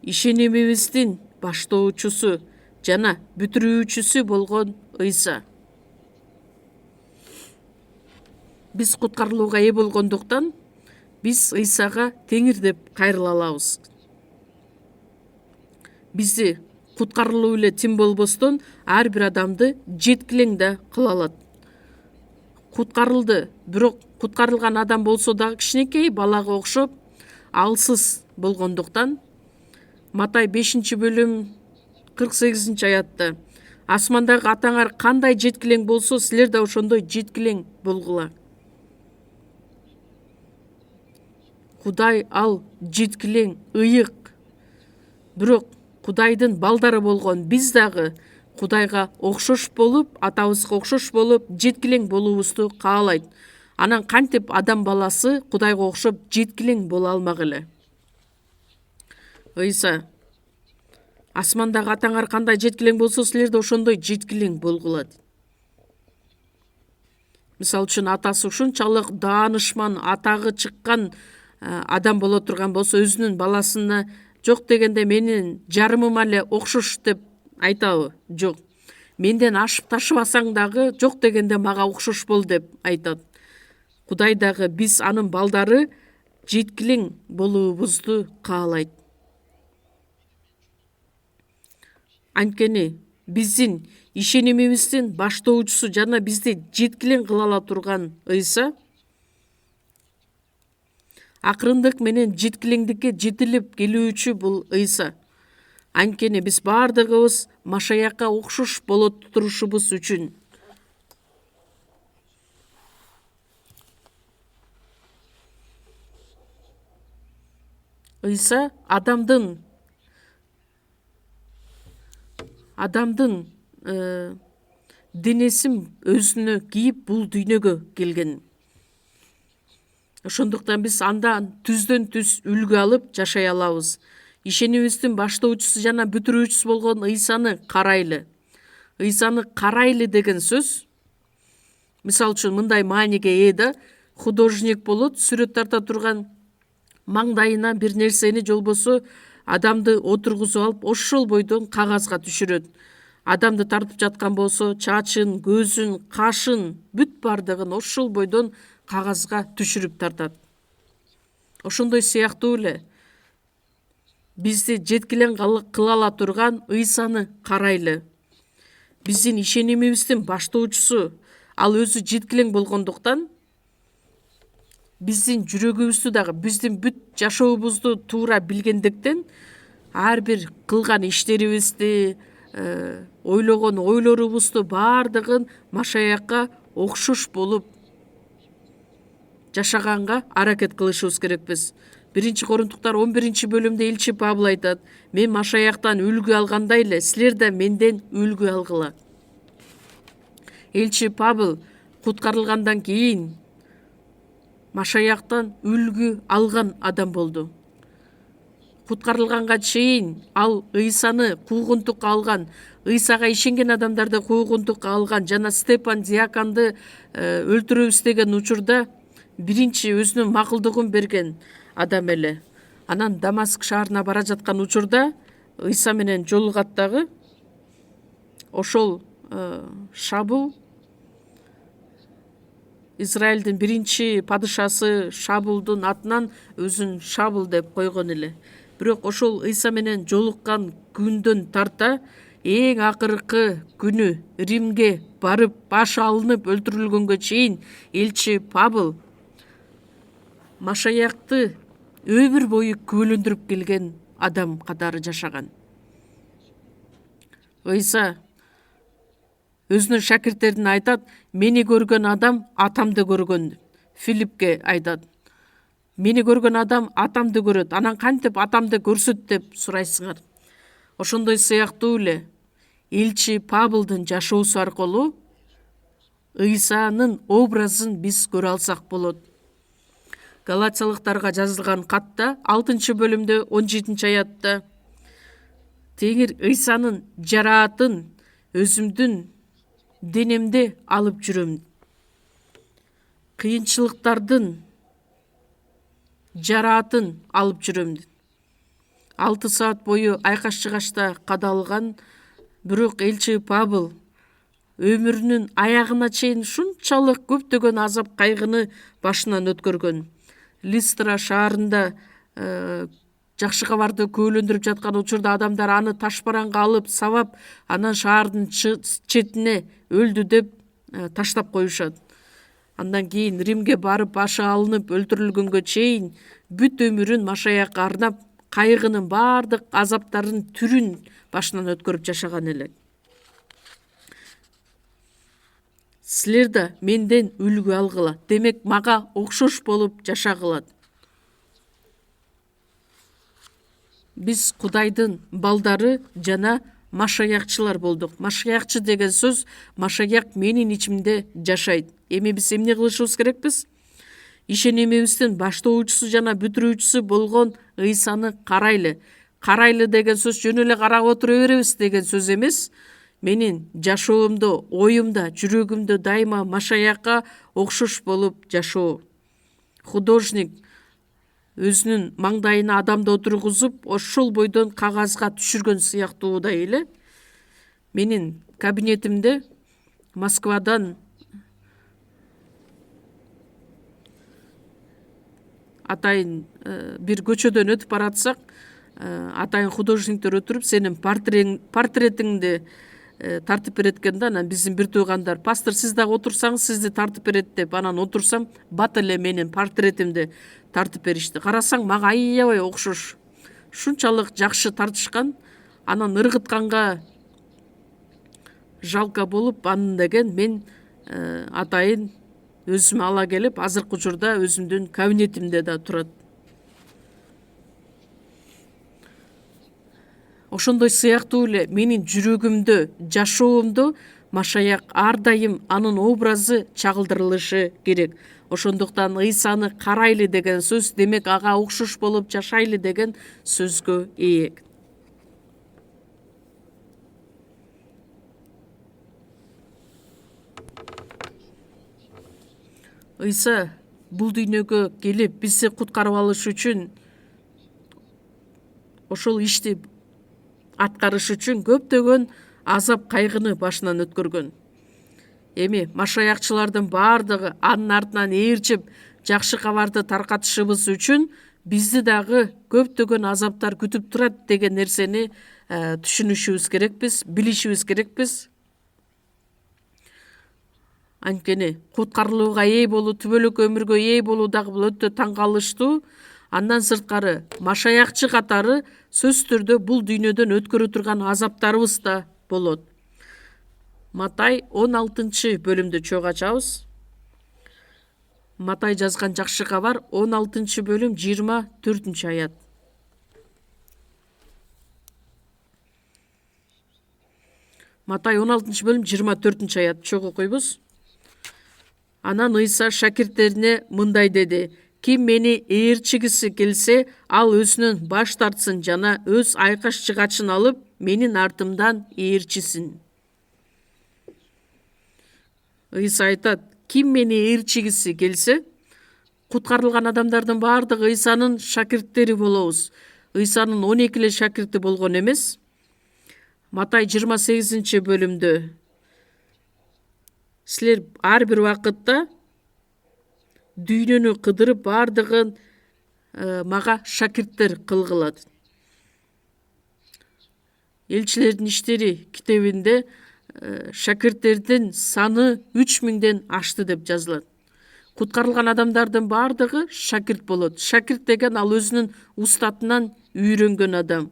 Ишенимибиздин баштоочусу жана бүтүрүүчүсү болгон Ыйса. Биз куткарылууга ээ болгондуктан биз Ыйсага Теңир деп кайрыла алабыз. Бизди куткарылуу эле тим болбостон ар бир адамды жеткилең да кыла алат. Куткарылды, бирок куткарылган адам болсо дагы кичинекей балага окшоп алсыз болгондуктан Матай 5-бөлүм 48-аятта асмандагы атаңар кандай жеткилең болсо, силер да ошондой жеткилең болгула. Кудай ал жеткилең, ыйык. Бирок Кудайдын балдары болгон биз дагы Кудайга окшош болуп, атабызга окшош болуп, жеткилең болуубузду каалайт. Анан кантип адам баласы Кудайга окшоп жеткилең боло алмак эле? Ыйса: асмандагы атаңар кандай жеткилең болсо, силер да ошондой жеткилең болгула. Мисалы үчүн атасы ушунчалык даанышман, атагы чыккан адам боло турган болсо, өзүнүн баласына жок дегенде менин жарымыма эле окшош деп айтабы? Жок. Менден ашып ташыбасаң дагы жок дегенде мага окшош бол деп айтат. Кудай дагы биз анын балдары жеткилең болуубузду каалайт. Анткени биздин ишенимибиздин баштоочусу жана бизди жеткилең кыла ала турган Ыйса акырындык менен жеткилеңдикке жетилип келүүчү бул Ыйса. Анткени биз бардыгыбыз Машаякка окшош боло турушубуз үчүн. Ыйса адамдын денесин өзүнө кийип бул дүйнөгө келген. Ошондуктан биз андан түздөн түз үлгү алып жашай алабыз. Ишенимибиздин баштоочусу жана бүтүрүүчүсү болгон Ыйсаны карайлы. Ыйсаны карайлы деген сөз мисалы үчүн мындай мааниге ээ да, художник болот, сүрөт тарта турган, маңдайына бир нерсени же болбосо адамды отургузуп алып ошол бойдон кагазга түшүрөт. Адамды тартып жаткан болсо, чачын, көзүн, кашын, бүт бардыгын ошол бойдон кагазга түшүрүп тартат. Ошондой сыяктуу эле бизди жеткилең кыла ала турган Ыйсаны карайлы. Биздин ишенимибиздин баштоочусу ал өзү жеткилең болгондуктан биздин жүрөгүбүздү дагы, биздин бүт жашообузду туура билгендиктен ар бир кылган иштерибизди, ойлогон ойлорубузду бардыгын Машаякка окшош болуп жашаганга аракет кылышыбыз керекпиз. 1-Корунтуктар 11-бөлүмдө элчи Павыл айтат: мен Машаяктан үлгү алгандай эле, силер да менден үлгү алгыла. Элчи Павыл куткарылгандан кийин Машаяктан үлгү алган адам болду. Куткарылганга чейин ал Ыйсаны куугунтукка алган, Ыйсага ишенген адамдарды куугунтукка алган жана Степан диаконду өлтүрөбүз деген учурда биринчи өзүнүн макулдугун берген адам эле. Анан Дамаск шаарына бара жаткан учурда Ыйса менен жолугат дагы. Ошол Шабул, Израилдин биринчи падышасы Шабулдун атынан өзүн Шабул деп койгон эле. Бирок ошол Ыйса менен жолуккан күндөн тарта эң акыркы күнү Римге барып баш алынып өлтүрүлгөнгө чейин элчи Павыл Машаякты өмүр бою күбөлөндүрүп келген адам катары жашаган. Ыйса өзүнүн шакирттерине айтат: мени көргөн адам атамды көргөн. Филиппке айтат: мени көргөн адам атамды көрөт. Анан кантип атамды көрсөт деп сурайсыңар. Ошондой сыяктуу эле элчи Павылдын жашоосу аркылуу Ыйсанын образын биз көрө алсак болот. Галатиялыктарга жазылган катта 6-бөлүмдө 17-аятта Теңир Ыйсанын жараатын өзүмдүн денемде алып жүрөм. Кыйынчылыктардын жараатын алып жүрөм. 6 саат бою айкаш-чыгашта кадалган, бирок элчи Павыл өмүрүнүн аягына чейин шунчалык көптөгөн азап кайгыны башынан өткөргөн. Листра шаарында жакшы кабарды көөлөндүрүп жаткан учурда адамдар аны ташбаранга алып сабап, анан шаардын четине өлдү деп таштап коюшат. Андан кийин Римге барып башы алынып өлтүрүлгөнгө чейин бүт өмүрүн Машаякка арнап, кайгынын баардык азаптарын түрүн башынан өткөрүп жашаган элек. Силер да менден үлгү алгыла, демек мага окшош болуп жашагыла. Биз Кудайдын балдары жана машаякчылар болдук. Машаякчы деген сөз, машаяк менин ичимде жашайт. Эми биз эмне кылышыбыз керекпиз? Ишенимибиздин баштоочусу жана бүтүрүүчүсү болгон Ыйсаны карайлы. Карайлы деген сөз жөн эле карап отура беребиз деген сөз эмес. Менин жашоомдо, оюмда, жүрөгүмдө дайыма машаякка окшош болуп жашоо. Художник өзүнүн маңдайына адамды отургузуп, ошол бойдон кагазга түшүргөн сыяктуудай эле. Менин кабинетимде Москвадан атайын бир көчөдөн өтүп баратсак, атайын художниктер өтүрүп, сенин портретиңди тартып берет экен да. Анан биздин бир туугандар: пастор, сиз дагы отурсаңыз, сизди тартып берет деп, анан отурсам, бат эле менин портретимди тартып беришти. Карасаң, мага аябай окшош. Шунчалык жакшы тартышкан. Анан ыргытканга жалка болуп, анын деген мен атайын өзүм ала келип, азыркы учурда өзүмдүн кабинетимде да турат. Ошондой сыяктуу эле менин жүрөгүмдө, жашоомдо машаяк ар дайым анын образы чагылдырылышы керек. Ошондуктан Ыйсаны карайлы деген сөз, демек ага окшош болуп жашайлы деген сөзгө ээ. Ыйса бул дүйнөгө келип бизди куткарып алыш үчүн, ошол ишти аткарыш үчүн көптөгөн азап кайгыны башынан өткөргөн. Эми машаякчылардын баардыгы анын артынан ээрчип, жакшы кабарды таркатышыбыз үчүн бизди дагы көптөгөн азаптар күтүп турат деген нерсени түшүнүшүбүз керекпиз, билишибиз керекпиз. Анткени куткарылууга ээ болуу, түбөлүк өмүргө ээ болуу дагы бул өтө таң калыштуу. Андан сырткары машаякчы катары сөзсүз түрдө бул дүйнөдөн өткөрө турган азаптарыбыз да болот. Матай 16 бөлүмдү чогуу ачабыз. Матай жазган жакшы кабар 16 бөлүм 24 аят. Матай 16 бөлүм 24 аят чогуу окуйбуз. Анан Ыйса шакирттерине мындай деди: ким мени ээрчигиси келсе, ал өзүнөн баш тартсын жана өз айкаш-чыгачын алып, менин артымдан ээрчисин. Ыйса айтат: ким мени ээрчигиси келсе, куткарылган адамдардын баардыгы Ыйсанын шакирттери болобуз. Ыйсанын 12 эле шакирти болгон эмес. Матай 28 бөлүмдө силер ар бир убакытта дүйнөнү кыдырып, баардыгын мага шакирттер кылгыла. Элчилердин иштери китебинде шакирттердин саны 3000ден ашты деп жазылат. Куткарылган адамдардын баардыгы шакирт болот. Шакирт деген ал өзүнүн устатынан үйрөнгөн адам,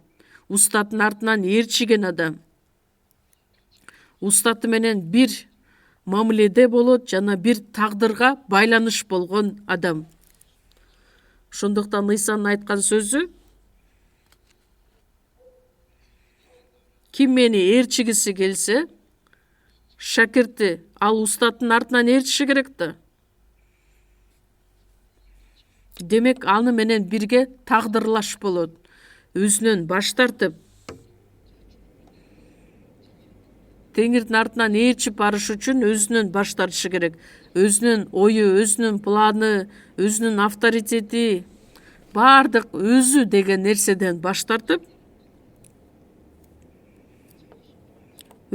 устаттын артынан ээрчиген адам. Устаты менен бир мамиледе болот жана бир тагдырга байланыш болгон адам. Ошондуктан Ыйсанын айткан сөзү: ким мени ээрчигиси келсе, шакирти ал устаттын артынан ээрчиши керек да. Демек аны менен бирге тагдырлаш болот. Өзүнөн баш тартып, Теңирдин артынан ээрчип барыш үчүн өзүнөн баш тартышы керек. Өзүнүн ою, өзүнүн планы, өзүнүн авторитети, бардык өзү деген нерседен баш тартып,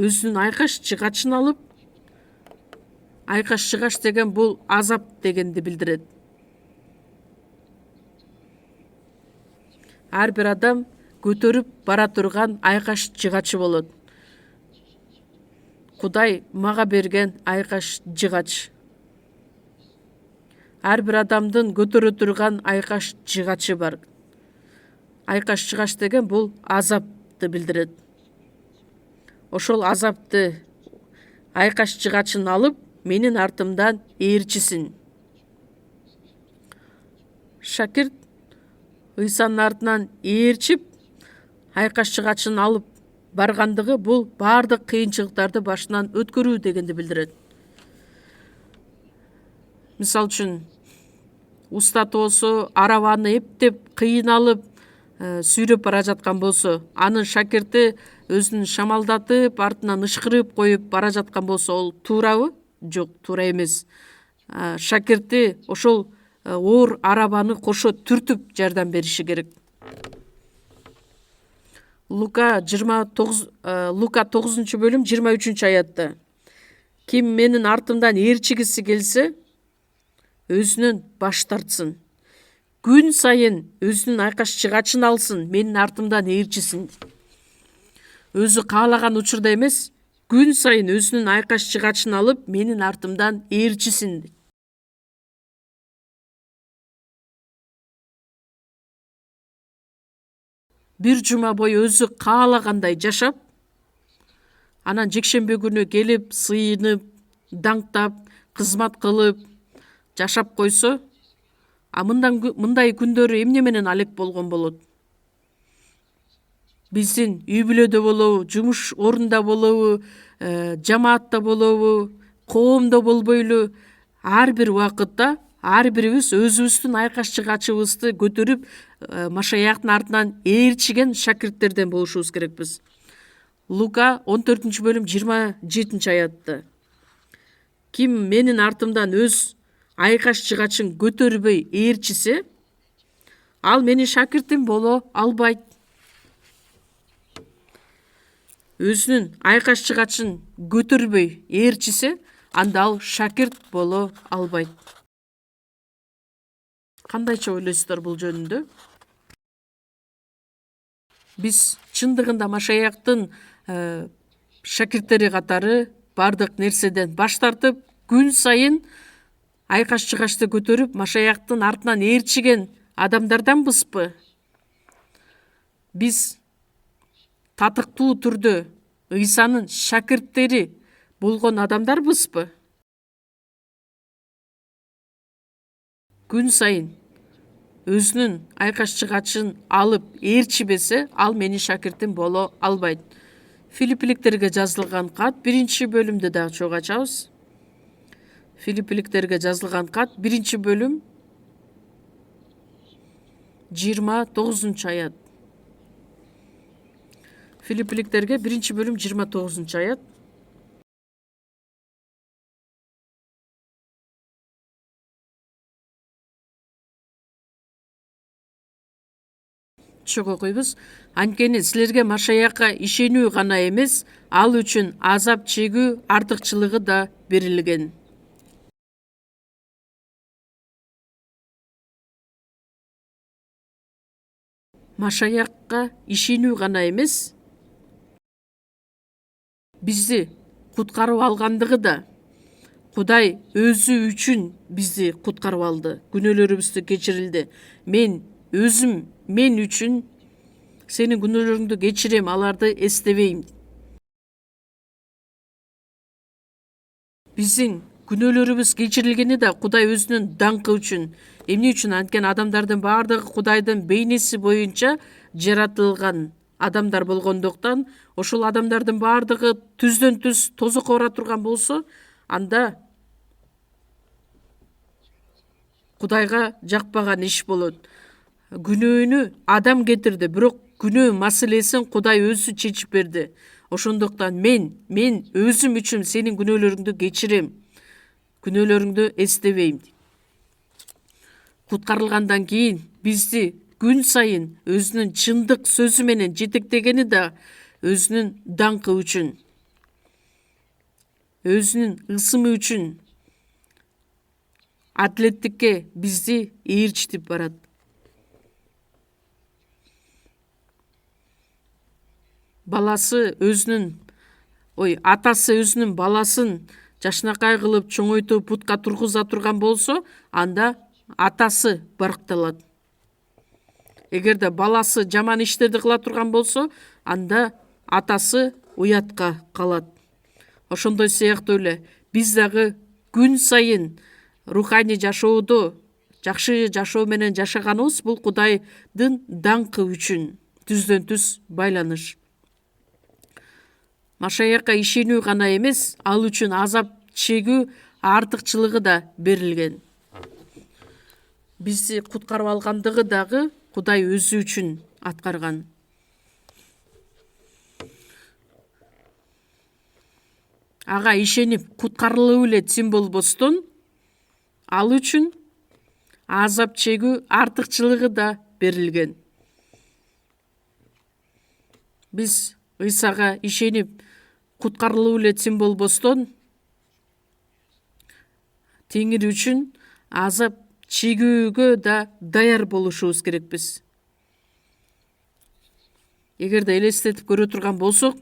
өзүнүн айкаш жыгачын алып, айкаш жыгач деген бул азап дегенди билдирет. Ар бир адам көтөрүп бара турган айкаш жыгачы болот. Кудай мага берген айкаш жыгач. Ар бир адамдын көтөрө турган айкаш жыгачы бар. Айкаш жыгач деген бул азапты билдирет. Ошол азапты айкаш жыгачын алып, менин артымдан ээрчисин. Шакирт Ыйсанын артынан ээрчип, айкаш жыгачын алып баргандыгы бул бардык кыйынчылыктарды башынан өткөрүү дегенди билдирет. Мисал үчүн, устат болсо, арабаны эптеп кыйналып, сүйрөп бара жаткан болсо, анын шакирти өзүн шамалдатып, артынан ышкырып коюп бара жаткан болсо, ол туурабы? Жок, туура эмес. Шакирти ошол оор арабаны кошо түртүп жардам бериши керек. Лука 9-бөлүм 23-аятта. Ким менин артымдан ээрчигиси келсе, өзүнөн баш тартсын. Күн сайын өзүнүн айкаш жыгачын алсын, менин артымдан ээрчисин. Өзү каалаган учурда эмес, күн сайын өзүнүн айкаш жыгачын алып, менин артымдан ээрчисин. Бир жума бою өзү каалагандай жашап, анан жекшембе күнү келип, сыйынып, даңктап, кызмат кылып жашап койсо, мындай күндөрү эмне менен алек болгон болот? Биздин үй бүлөдө болобу, жумуш орунда болобу, жамаатта болобу, коомдо болбойлу, ар бир убакытта ар бирибиз өзүбүздүн айкаш жыгачыбызды көтөрүп, Машаяктын артынан ээрчиген шакирттерден болушубуз керекпиз. Лука 14-бөлүм 27-аятта. Ким менин артымдан өз айкаш жыгачын көтөрбөй ээрчисе, ал менин шакиртим боло албайт. Өзүнүн айкаш жыгачын көтөрбөй ээрчисе, анда ал шакирт боло албайт. Кандайча ойлойсуздар бул жөнүндө? Биз чындыгында Машаяктын шакирттери катары бардык нерседен баш тартып, күн сайын айкаш жыгачты көтөрүп, Машаяктын артынан ээрчиген адамдарданбызбы? Биз татыктуу түрдө Ыйсанын шакирттери болгон адамдарбызбы? Күн сайын өзүнүн айкаш жыгачын алып ээрчибесе, ал менин шакиртим боло албайт. Филиппиликтерге жазылган кат 1-бөлүмдө дагы чогуу ачабыз. Филиппиликтерге жазылган кат 1-бөлүм 29-аят. Филиппиликтерге 1-бөлүм 29-аят. Чогуу окуйбуз. Анткени силерге Машаякка ишенүү гана эмес, ал үчүн азап чегүү артыкчылыгы да берилген. Машаякка ишенүү гана эмес, бизди куткарып алгандыгы да, Кудай өзү үчүн бизди куткарып алды. Күнөөлөрүбүздү кечирилди. Мен үчүн сенин күнөөлөрүңдү кечирем, аларды эстебейм. Биздин күнөөлөрүбүз кечирилгени да Кудай өзүнүн даңкы үчүн. Эмне үчүн? Анткени адамдардын баардыгы Кудайдын бейнеси боюнча жаратылган адамдар болгондуктан, ошол адамдардын баардыгы түздөн түз тозокко бара турган болсо, анда Кудайга жакпаган иш болот. Күнөөнү адам кетирди, бирок күнөө маселесин Кудай өзү чечип берди. Ошондуктан мен өзүм үчүн сенин күнөөлөрүңдү кечирем, күнөөлөрүңдү эстебейм. куткарылгандан кийин бизди күн сайын өзүнүн чындык сөзү менен жетектегени да өзүнүн даңкы үчүн, өзүнүн ысымы үчүн адилеттикке бизди ээрчитип барат. Атасы өзүнүн баласын жашынакай кылып чоңойтуп путка тургуза турган болсо, анда атасы баркталат. Эгерде баласы жаман иштерди кыла турган болсо, анда атасы уятка калат. Ошондой сыяктуу эле биз дагы күн сайын руханий жашоодо жакшы жашоо менен жашаганыбыз бул Кудайдын даңкы үчүн түздөн түз байланыш. Машаякка ишенүү гана эмес, ал үчүн азап чегүү артыкчылыгы да берилген. Бизди куткарып алгандыгы дагы Кудай өзү үчүн аткарган. Ага ишенип куткарылып эле тим болбостон, ал үчүн азап чегүү артыкчылыгы да берилген. Биз Ыйсага ишенип куткарылып эле тим болбостон, Теңир үчүн азап чегүүгө да даяр болушубуз керекпиз. Эгерде элестетип көрө турган болсок,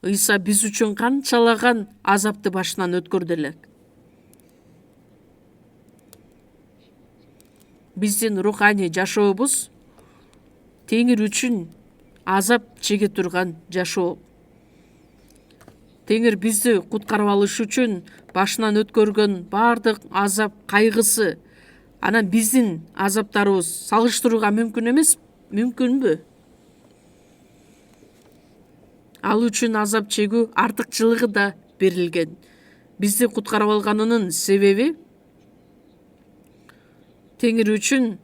Ыйса биз үчүн канчалаган азапты башынан өткөрдү элек. Биздин руханий жашообуз Теңир үчүн азап чеге турган жашоо. Теңир бизди куткарып алыш үчүн башынан өткөргөн бардык азап кайгысы, анан биздин азаптарыбыз салыштырууга мүмкүн эмес, мүмкүнбү? Ал үчүн азап чегүү артыкчылыгы да берилген. Бизди куткарып алганынын себеби Теңир үчүн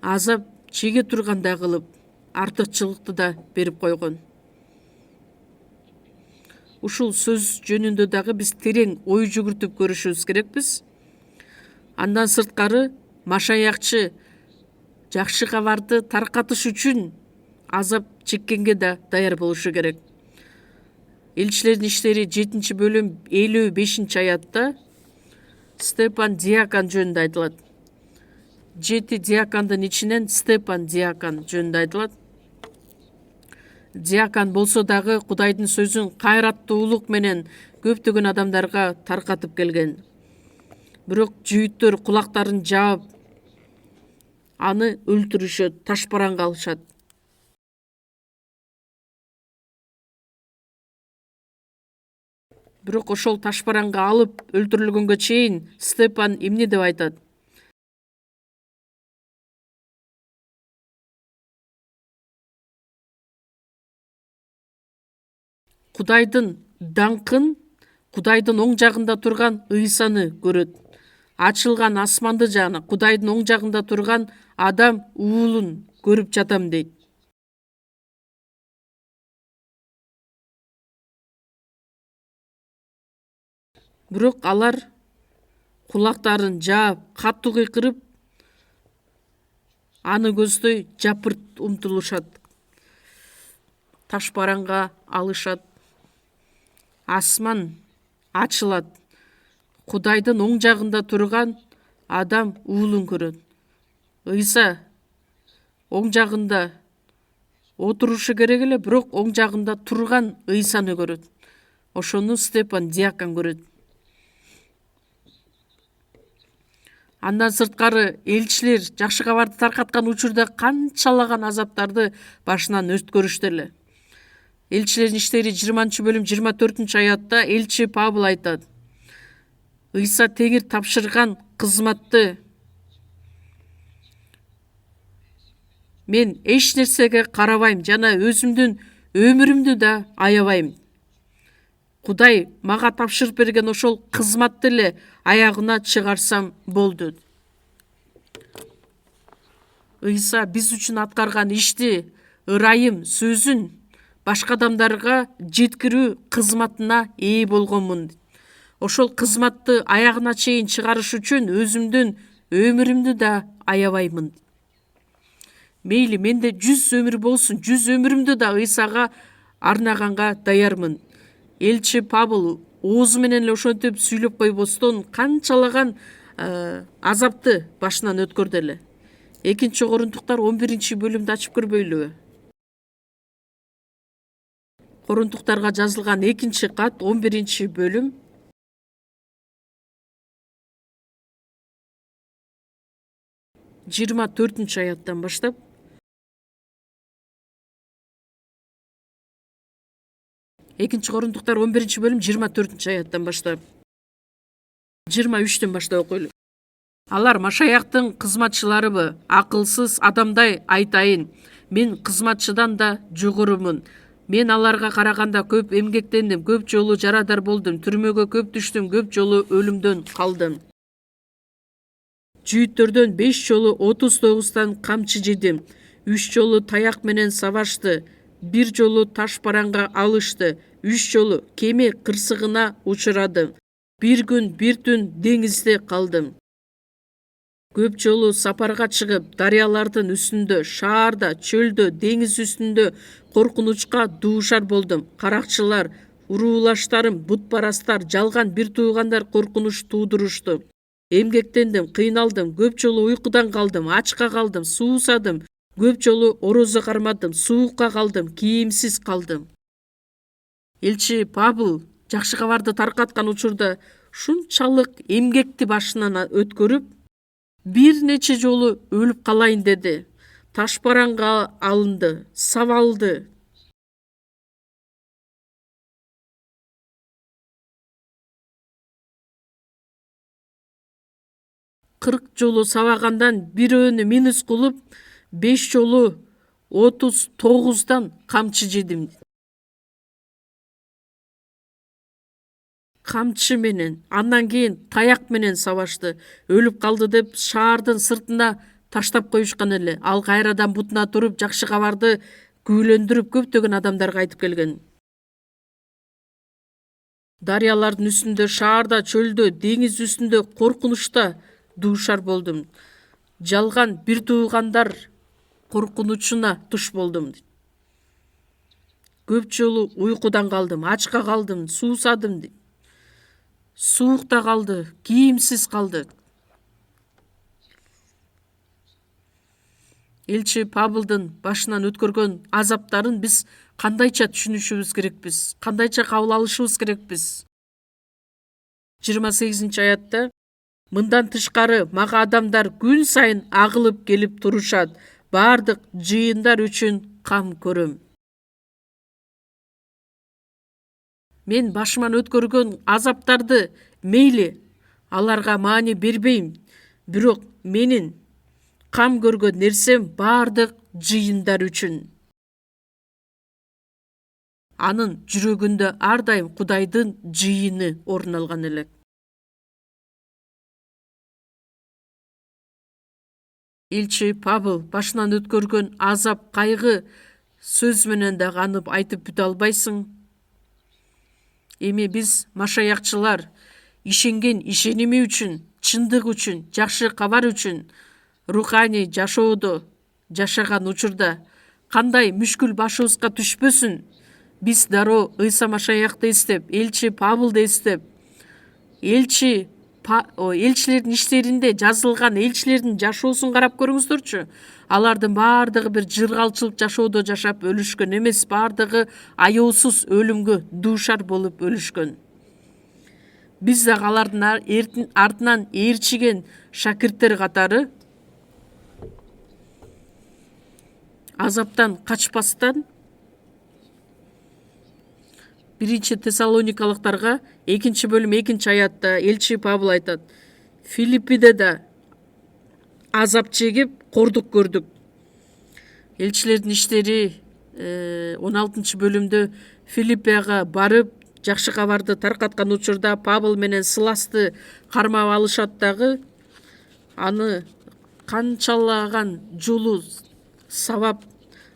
азап чеге тургандай кылып, артыкчылыкты да берип койгон. Ушул сөз жөнүндө дагы биз терең ой жүгүртүп көрүшүбүз керекпиз. Андан сырткары Машаякчы жакшы кабарды таркатыш үчүн азап чеккенге да даяр болушу керек. Элчилердин иштери 7-бөлүм 55-аятта Степан диакон жөнүндө айтылат. 7 диакондун ичинен Степан диакон жөнүндө айтылат. Диакон болсо дагы Кудайдын сөзүн кайраттуулук менен көптөгөн адамдарга таркатып келген. Бирок жүйүттөр кулактарын жаап, аны өлтүрүшөт, ташбаранга алышат. Бирок ошол ташбаранга алып өлтүрүлгөнгө чейин Степан эмне деп айтат? Кудайдын даңкын, Кудайдын оң жагында турган Ыйсаны көрөт. Ачылган асманды жана Кудайдын оң жагында турган адам уулун көрүп жатам дейт. Бирок алар кулактарын жаап, катуу кыйкырып, аны көздөй жапырт умтулушат. Ташбаранга алышат. Асман ачылат. Кудайдын оң жагында турган адам уулун көрөт. Ыйса оң жагында отурушу керек эле, бирок оң жагында турган Ыйсаны көрөт. Ошону Степан диакон көрөт. Андан сырткары элчилер жакшы кабарды таркаткан учурда канчалаган азаптарды башынан өткөрүштү эле. Элчилердин иштери 20-бөлүм 24-аятта элчи Павыл айтат. Ыйса Теңир тапшырган кызматты мен эч нерсеге карабайм жана өзүмдүн өмүрүмдү да аябайм. Кудай мага тапшырып берген ошол кызматты эле аягына чыгарсам болду. Ыйса биз үчүн аткарган ишти, ырайым, сөзүн башка адамдарга жеткирүү кызматына ээ болгонмун. Ошол кызматты аягына чейин чыгарыш үчүн өзүмдүн өмүрүмдү да аябаймын. Мейли менде 100 өмүр болсун, 100 өмүрүмдү да Ыйсага арнаганга даярмын. Элчи Павыл оозу менен эле ошентип сүйлөп койбостон канчалаган азапты башынан өткөрдү эле. 2 Корунтуктар 11 бөлүмдү ачып көрбөйлүбү? Корунтуктарга жазылган 2 кат 11 бөлүм 24 аяттан баштап 2 Корунтуктар 11 бөлүм 24 аяттан баштап 23-тен баштап окуйлу. Алар Машаяктын кызматчыларыбы? Акылсыз адамдай айтайын, мен кызматчыдан да жогорумун. Мен аларга караганда көп эмгектендим, көп жолу жарадар болдум, түрмөгө көп түштүм, көп жолу өлүмдөн калдым. Жүйүттөрдөн 5 жолу 39тан камчы жедим, 3 жолу таяк менен сабашты, 1 жолу таш бараңга алышты, 3 жолу кеме кырсыгына учурадым, 1 күн 1 түн деңизде калдым. Көп жолу сапарга чыгып, дарыялардын үстүндө, шаарда, чөлдө, деңиз үстүндө коркунучка дуушар болдум. Каракчылар, уруулаштарым, бутпарастар, жалган бир туугандар коркунуч туудурушту. Эмгектендим, кыйналдым, көп жолу уйкудан калдым, ачка калдым, суусадым, көп жолу орозо кармадым, суукка калдым, кийимсиз калдым. Элчи Павыл жакшы кабарды таркаткан учурда шунчалык эмгекти башынан өткөрүп, бир нече жолу өлүп калайын деди. Таш бараңга алынды, сабалды. Кырк жолу сабагандан бирөөнү минус кылып, 5 жолу 39тан камчы жедим. Камчы менен, андан кийин таяк менен сабашты. Өлүп калды деп шаардын сыртына таштап коюшкан эле. Ал кайрадан бутуна туруп, жакшы кабарды күбөлөндүрүп көптөгөн адамдарга айтып келген. Дарыялардын үстүндө, шаарда, чөлдө, деңиз үстүндө коркунучта дуушар болдум. Жалган бир туугандар коркунучуна туш болдум. Көп жолу уйкудан калдым, ачка калдым, суусадым. Суукта калды, кийимсиз калды. Элчи Павылдын башынан өткөргөн азаптарын биз кандайча түшүнүшүбүз керекпиз? Кандайча кабыл алышыбыз керекпиз? 28 аятта мындан тышкары мага адамдар күн сайын агылып келип турушат. Бардык жыйындар үчүн кам көрөм. Мен башыман өткөргөн азаптарды мейли аларга маани бербейм, бирок менин кам көргөн нерсем бардык жыйындар үчүн. Анын жүрөгүндө ар дайым Кудайдын жыйыны орун алган элек. Элчи Павыл башынан өткөргөн азап, кайгы сөз менен да канып айтып бүтө албайсың. Эми биз машаякчылар ишенген ишеними үчүн, чындык үчүн, жакшы кабар үчүн руханий жашоодо жашаган учурда кандай мүшкүл башыбызга түшпөсүн, биз дароо Ыйса Машаякты эстеп, элчи Павылды эстеп, элчилердин иштеринде жазылган элчилердин жашоосун карап көрүңүздөрчү. Алардын бардыгы бир жыргалчылык жашоодо жашап өлүшкөн эмес, бардыгы аяосуз өлүмгө дуушар болуп өлүшкөн. Биз дагы алардын артынан ээрчиген шакирттер катары азаптан качпастан 1 Тессалоникалыктарга 2 бөлүм 2 аятта элчи Павыл айтат: Филиппиде да азап чегип кордук көрдүк. Элчилердин иштери 16 бөлүмдө Филиппияга барып жакшы кабарды таркаткан учурда Павыл менен Сыласты кармап алышат дагы, аны канчалаган жолу сабап,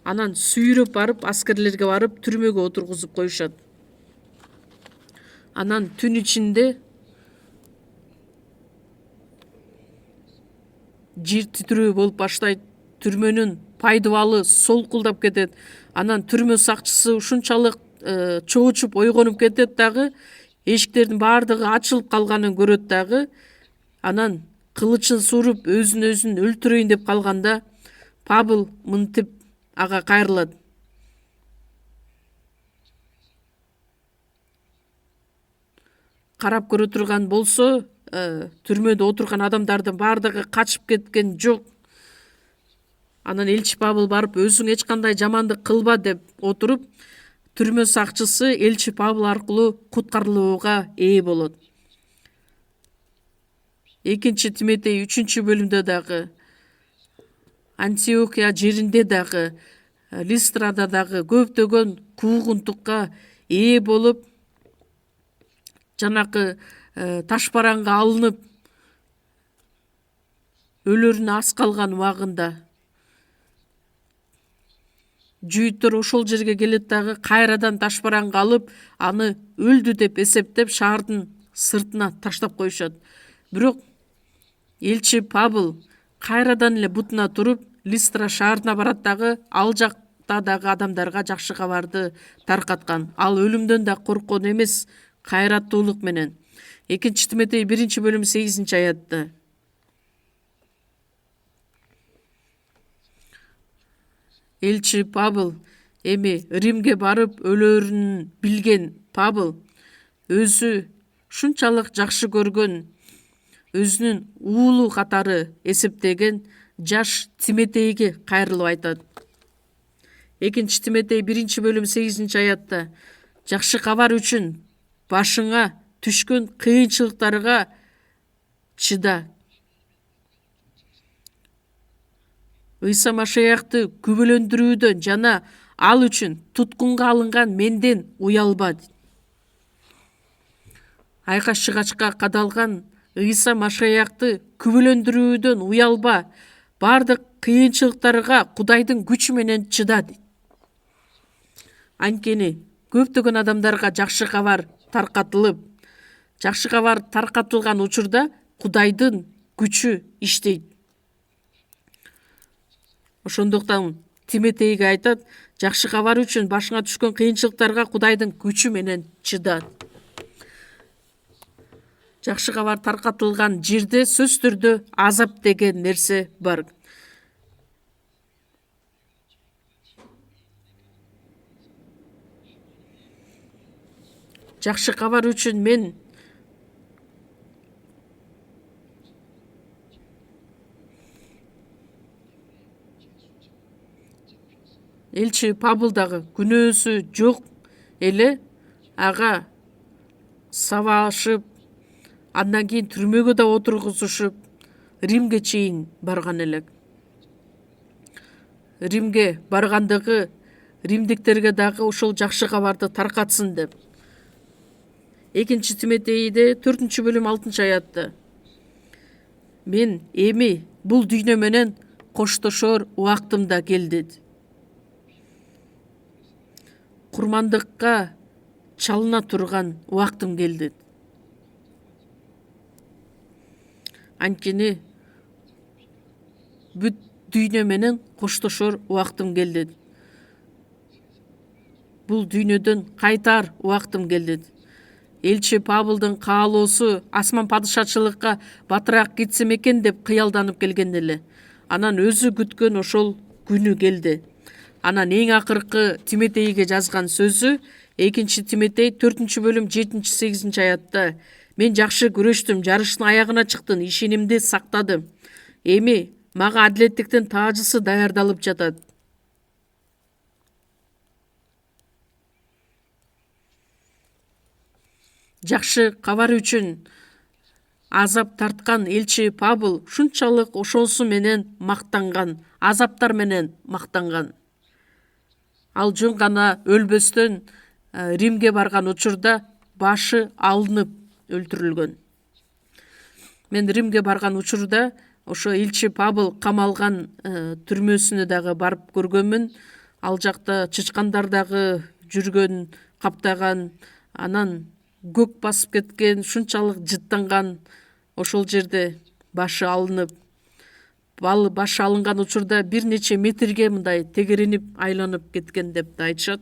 анан сүйрөп барып аскерлерге барып түрмөгө отургузуп коюшат. Анан түн ичинде жер титирөө болуп баштайт, түрмөнүн пайдубалы солкулдап кетет. Анан түрмө сакчысы ушунчалык чоочуп ойгонуп кетет дагы, эшиктердин баардыгы ачылып калганын көрөт дагы. Анан кылычын суруп өзүн өлтүрөйүн деп калганда Павыл мынтип ага кайрылат. Карап көрө турган болсо, түрмөдө отурган адамдардын баардыгы качып кеткен жок. Анан элчи Павыл барып өзүң эч кандай жамандык кылба деп отуруп, түрмө сакчысы элчи Павыл аркылуу куткарылууга ээ болот. 2 Тимотей 3 бөлүмдө дагы, Антиохия жеринде дагы, Листрада дагы көптөгөн куугунтукка ээ болуп, жанакы ташбаранга алынып өлөрүнө аз калган убагында жүйүттөр ошол жерге келет дагы кайрадан ташбаранга алып, аны өлдү деп эсептеп шаардын сыртына таштап коюшат. Бирок элчи Павыл кайрадан эле бутуна туруп, Листра шаарына барат дагы, ал жакта дагы адамдарга жакшы кабарды таркаткан. Ал өлүмдөн да корккон эмес, кайраттуулук менен. 2 Тимотей 1 бөлүм 8 аятта. Элчи Павыл эми Римге барып өлөрүн билген Павыл өзү шунчалык жакшы көргөн, өзүнүн уулу катары эсептеген жаш Тимотейге кайрылып айтат. 2 Тимотей 1 бөлүм 8 аятта: жакшы кабар үчүн башыңа түшкөн кыйынчылыктарга чыда. Ыйса Машаякты күбөлөндүрүүдөн жана ал үчүн туткунга алынган менден уялба. Айкаш чыгачка кадалган Ыйса Машаякты күбөлөндүрүүдөн уялба. Бардык кыйынчылыктарга Кудайдын күчү менен чыда. Анткени көптөгөн адамдарга жакшы кабар таркатылып, жакшы кабар таркатылган учурда Кудайдын күчү иштейт. Ошондуктан Тимотейге айтат, жакшы кабар үчүн башыңа түшкөн кыйынчылыктарга Кудайдын күчү менен чыда. Жакшы кабар таркатылган жерде сөзсүз түрдө азап деген нерсе бар. Жакшы кабар үчүн мен элчи Павыл дагы күнөөсү жок эле ага сабашып, андан кийин түрмөгө да отургузушуп, Римге чейин барган элек. Римге баргандыгы римдиктерге дагы ошол жакшы кабарды таркатсын деп. 2 Тимотейде 4 бөлүм 6 аятта: мен эми бул дүйнө менен коштошор убактым да келди. Курмандыкка чалына турган убактым келди. Анткени бүт дүйнө менен коштошор убактым келди. Бул дүйнөдөн кайтар убактым келди. Элчи Павылдын каалоосу асман падышачылыкка батыраак кетсем экен деп кыялданып келген эле. Анан өзү күткөн ошол күнү келди. Анан эң акыркы Тимотейге жазган сөзү 2 Тимотей 4 бөлүм 7-8 аятта: мен жакшы күрөштүм, жарыштын аягына чыктым, ишенимди сактадым. Эми мага адилеттиктин таажысы даярдалып жатат. Жакшы кабар үчүн азап тарткан элчи Павыл шунчалык ошонсу менен мактанган, азаптар менен мактанган. Ал жөн гана өлбөстөн Римге барган учурда башы алынып өлтүрүлгөн. Мен Римге барган учурда ошо элчи Павыл камалган түрмөсүнө дагы барып көргөнмүн. Ал жакта чычкандар дагы жүргөн, каптаган, анан көк басып кеткен, шунчалык жыттанган, ошол жерде башы алынып баш алынган учурда бир нече метрге мындай тегеренип айланып кеткен деп да айтышат.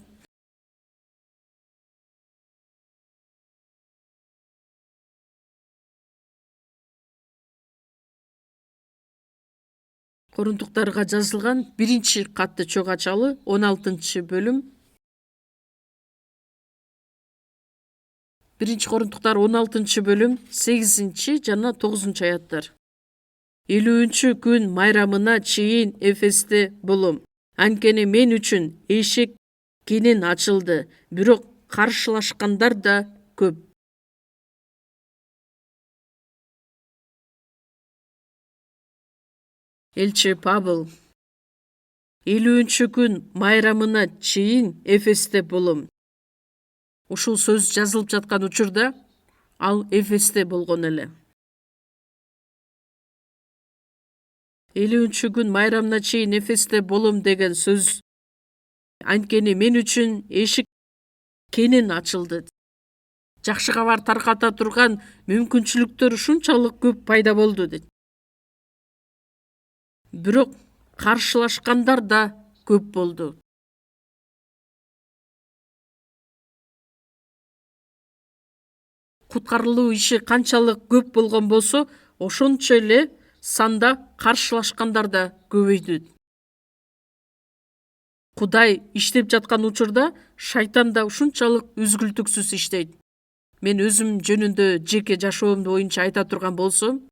Корундуктарга жазылган 1-катты чок ачалы 16-бөлүм. 1-Корундуктар 16-бөлүм 8 жана 9 аяттар. 50-күн майрамына чейин Эфесте болом. Анткени мен үчүн эшик кенен ачылды, бирок каршылашкандар да көп. Элчи Павыл 50-күн майрамына чейин Эфесте болом. Ушул сөз жазылып жаткан учурда ал Эфесте болгон эле. 50-күн майрамына чейин Эфесте болом деген сөз анткени мен үчүн эшик кенен ачылды. Жакшы кабар тарката турган мүмкүнчүлүктөр ушунчалык көп пайда болду дейт. Бирок каршылашкандар да көп болду. Куткарылуу иши канчалык көп болгон болсо, ошончо эле санда каршылашкандар да көбөйдү. Кудай иштеп жаткан учурда шайтан да ушунчалык үзгүлтүксүз иштейт. Мен өзүм жөнүндө жеке жашоом боюнча айта турган болсом,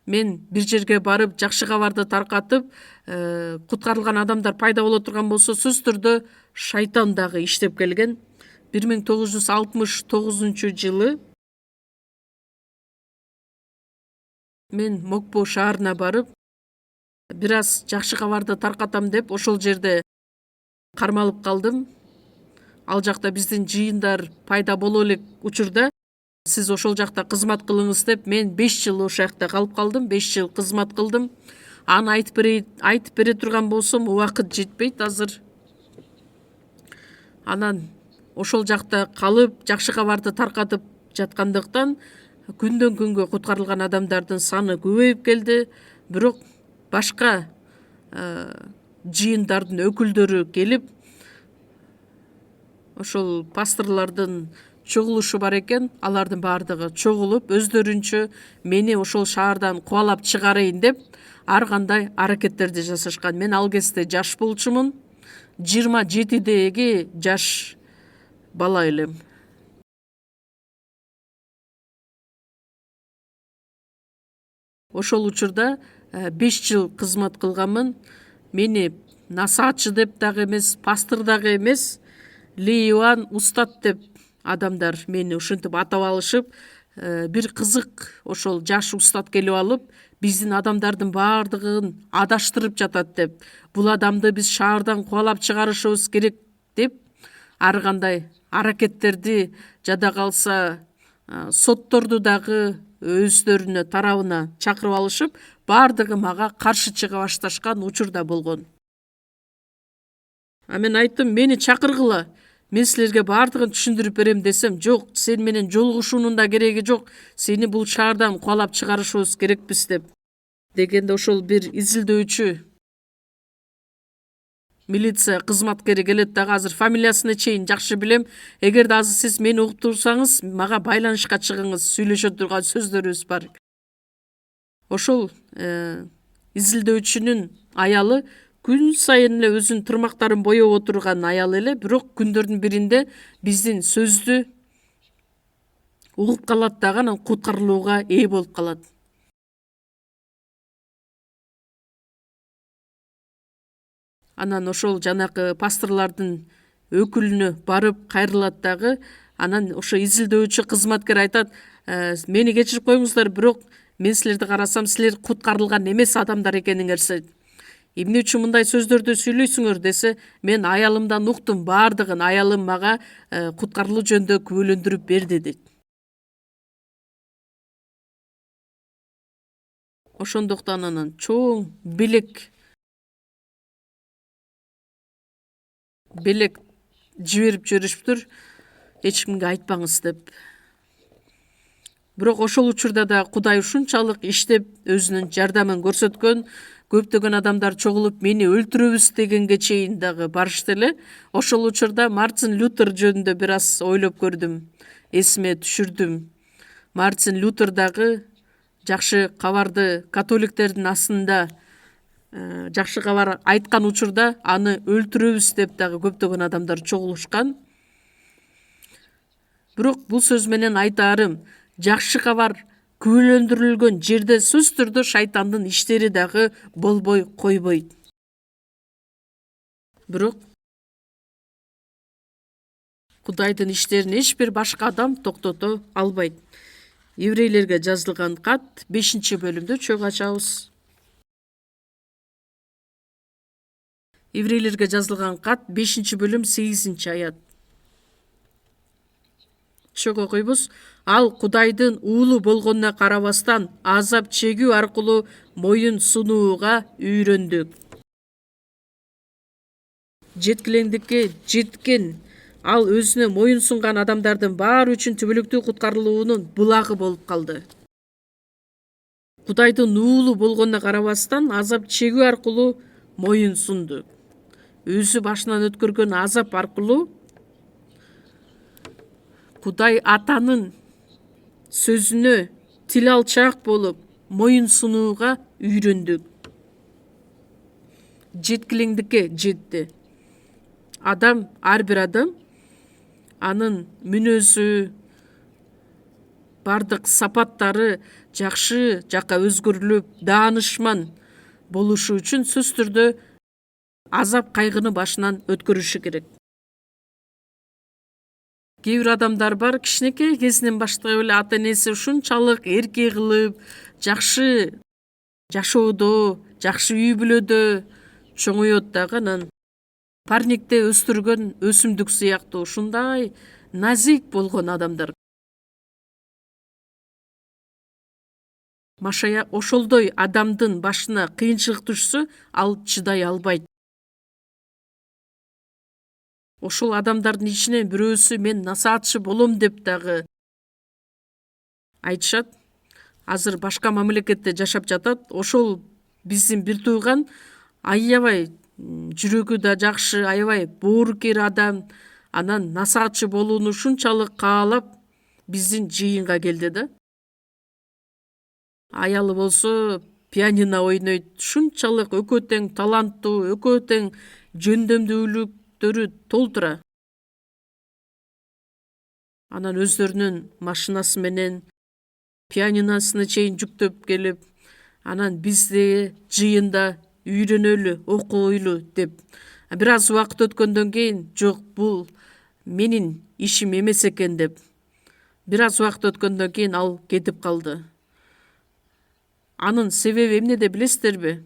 мен бир жерге барып жакшы кабарды таркатып, куткарылган адамдар пайда боло турган болсо, сөзсүз түрдө шайтан дагы иштеп келген. 1969 жылы мен Мокпо шаарына барып, бир аз жакшы кабарды таркатам деп ошол жерде кармалып калдым. Ал жакта биздин жыйындар пайда боло элек учурда сиз ошол жакта кызмат кылыңыз деп мен 5 жыл ошол жакта калып калдым. 5 жыл кызмат кылдым. Аны айтып бере турган болсом, убакыт жетпейт азыр. Анан ошол жакта калып жакшы кабарды таркатып жаткандыктан күндөн күнгө куткарылган адамдардын саны көбөйүп келди. Бирок башка жыйындардын өкүлдөрү келип, ошол пасторлордун чогулушу бар экен, алардын баардыгы чогулуп, өздөрүнчө мени ошол шаардан кубалап чыгарайын деп ар кандай аракеттерди жасашкан. Мен ал кезде жаш болчумун. 27-деги жаш бала элем. Ошол учурда 5 жыл кызмат кылганмын. Мени насаатчы деп дагы эмес, пастор дагы эмес, Лейван устат деп адамдар мени ушинтип атап алышып, бир кызык ошол жаш устат келип алып, биздин адамдардын баардыгын адаштырып жатат деп, бул адамды биз шаардан кубалап чыгарышыбыз керек деп, ар кандай аракеттерди, жада калса сотторду дагы өздөрүнө тарабына чакырып алышып, баардыгы мага каршы чыга башташкан учурда болгон. Мен айттым, мени чакыргыла, мен силерге баардыгын түшүндүрүп берем десем, жок, сен менен жолугушуунун да кереги жок, сени бул шаардан кубалап чыгарышыбыз керекпиз деп. Дегенде ошол бир изилдөөчү милиция кызматкери келет дагы, азыр фамилиясын чейин жакшы билем. Эгерде азыр сиз мени угуп турсаңыз, мага байланышка чыгыңыз, сүйлөшө турган сөздөрүбүз бар. Ошол изилдөөчүнүн аялы күн сайын эле өзүнүн тырмактарын боеп отурган аял эле, бирок күндөрдүн биринде биздин сөздү угуп калат дагы, анан куткарылууга ээ болуп калат. Анан ошол жанакы пасторлордун өкүлүнө барып кайрылат дагы, анан ошо изилдөөчү кызматкер айтат, мени кечирип коюңуздар, бирок мен силерди карасам, силер куткарылган эмес адамдар экениңер. Эмне үчүн мындай сөздөрдү сүйлөйсүңөр десе, мен аялымдан уктум баардыгын, аялым мага куткарылуу жөнүндө күбөлөндүрүп берди дейт. Ошондуктан анан чоң белек жиберип жиберишиптир, эч кимге айтпаңыз деп. Бирок ошол учурда да Кудай ушунчалык иштеп өзүнүн жардамын көрсөткөн, көптөгөн адамдар чогулуп мени өлтүрөбүз дегенге чейин дагы барышты эле. Ошол учурда Мартин Лютер жөнүндө бир аз ойлоп көрдүм, эсиме түшүрдүм. Мартин Лютер дагы жакшы кабарды католиктердин астында жакшы кабар айткан учурда аны өлтүрөбүз деп дагы көптөгөн адамдар чогулушкан. Бирок бул сөз менен айтаарым, жакшы кабар күбөлөндүрүлгөн жерде сөзсүз түрдө шайтандын иштери дагы болбой койбойт. Бирок Кудайдын иштерин эч бир башка адам токтото албайт. Еврейлерге жазылган кат 5-бөлүмдө чөп ачабыз. Еврейлерге жазылган кат 5-бөлүм 8-аят. Чөк окуйбуз. Ал Кудайдын уулу болгонуна карабастан азап чегүү аркылуу моюн сунууга үйрөндүк. Жеткилеңдикке жеткен ал өзүнө моюн сунган адамдардын баары үчүн түбөлүктүү куткарылуунун булагы болуп калды. Кудайдын уулу болгонуна карабастан азап чегүү аркылуу моюн сунду. Өзү башынан өткөргөн азап аркылуу Кудай атанын сөзүнө тил алчаак болуп моюн сунууга үйрөндүк. Жеткилеңдикке жетти. Ар бир адам анын мүнөзү, бардык сапаттары жакшы жакка өзгөрүлүп, даанышман болушу үчүн сөзсүз түрдө азап кайгыны башынан өткөрүшү керек. Кээ бир адамдар бар, кичинекей кезинен баштап эле ата энеси ушунчалык эрке кылып, жакшы жашоодо, жакшы үй бүлөдө чоңоет дагы, анан парникте өстүргөн өсүмдүк сыяктуу ушундай назик болгон адамдар. Машая ошолдой адамдын башына кыйынчылык түшсө, ал чыдай албайт. Ошол адамдардын ичинен бирөөсү мен насаатчы болом деп дагы айтышат. Азыр башка мамлекетте жашап жатат. Ошол биздин бир тууган аябай жүрөгү да жакшы, аябай боорукер адам. Анан насаатчы болууну ушунчалык каалап биздин жыйынга келди да. Аялы болсо пианино ойнойт. Ушунчалык экөө тең таланттуу, экөө тең жөндөмдүүлүктөрү толтура. Анан өздөрүнүн машинасы менен пианиносуна чейин жүктөп келип, анан бизде жыйында үйрөнөлү, окуйлу деп. Бир аз убакыт өткөндөн кийин, жок, бул менин ишим эмес экен деп. Бир аз убакыт өткөндөн кийин ал кетип калды. Анын себеби эмнеде билесиздерби?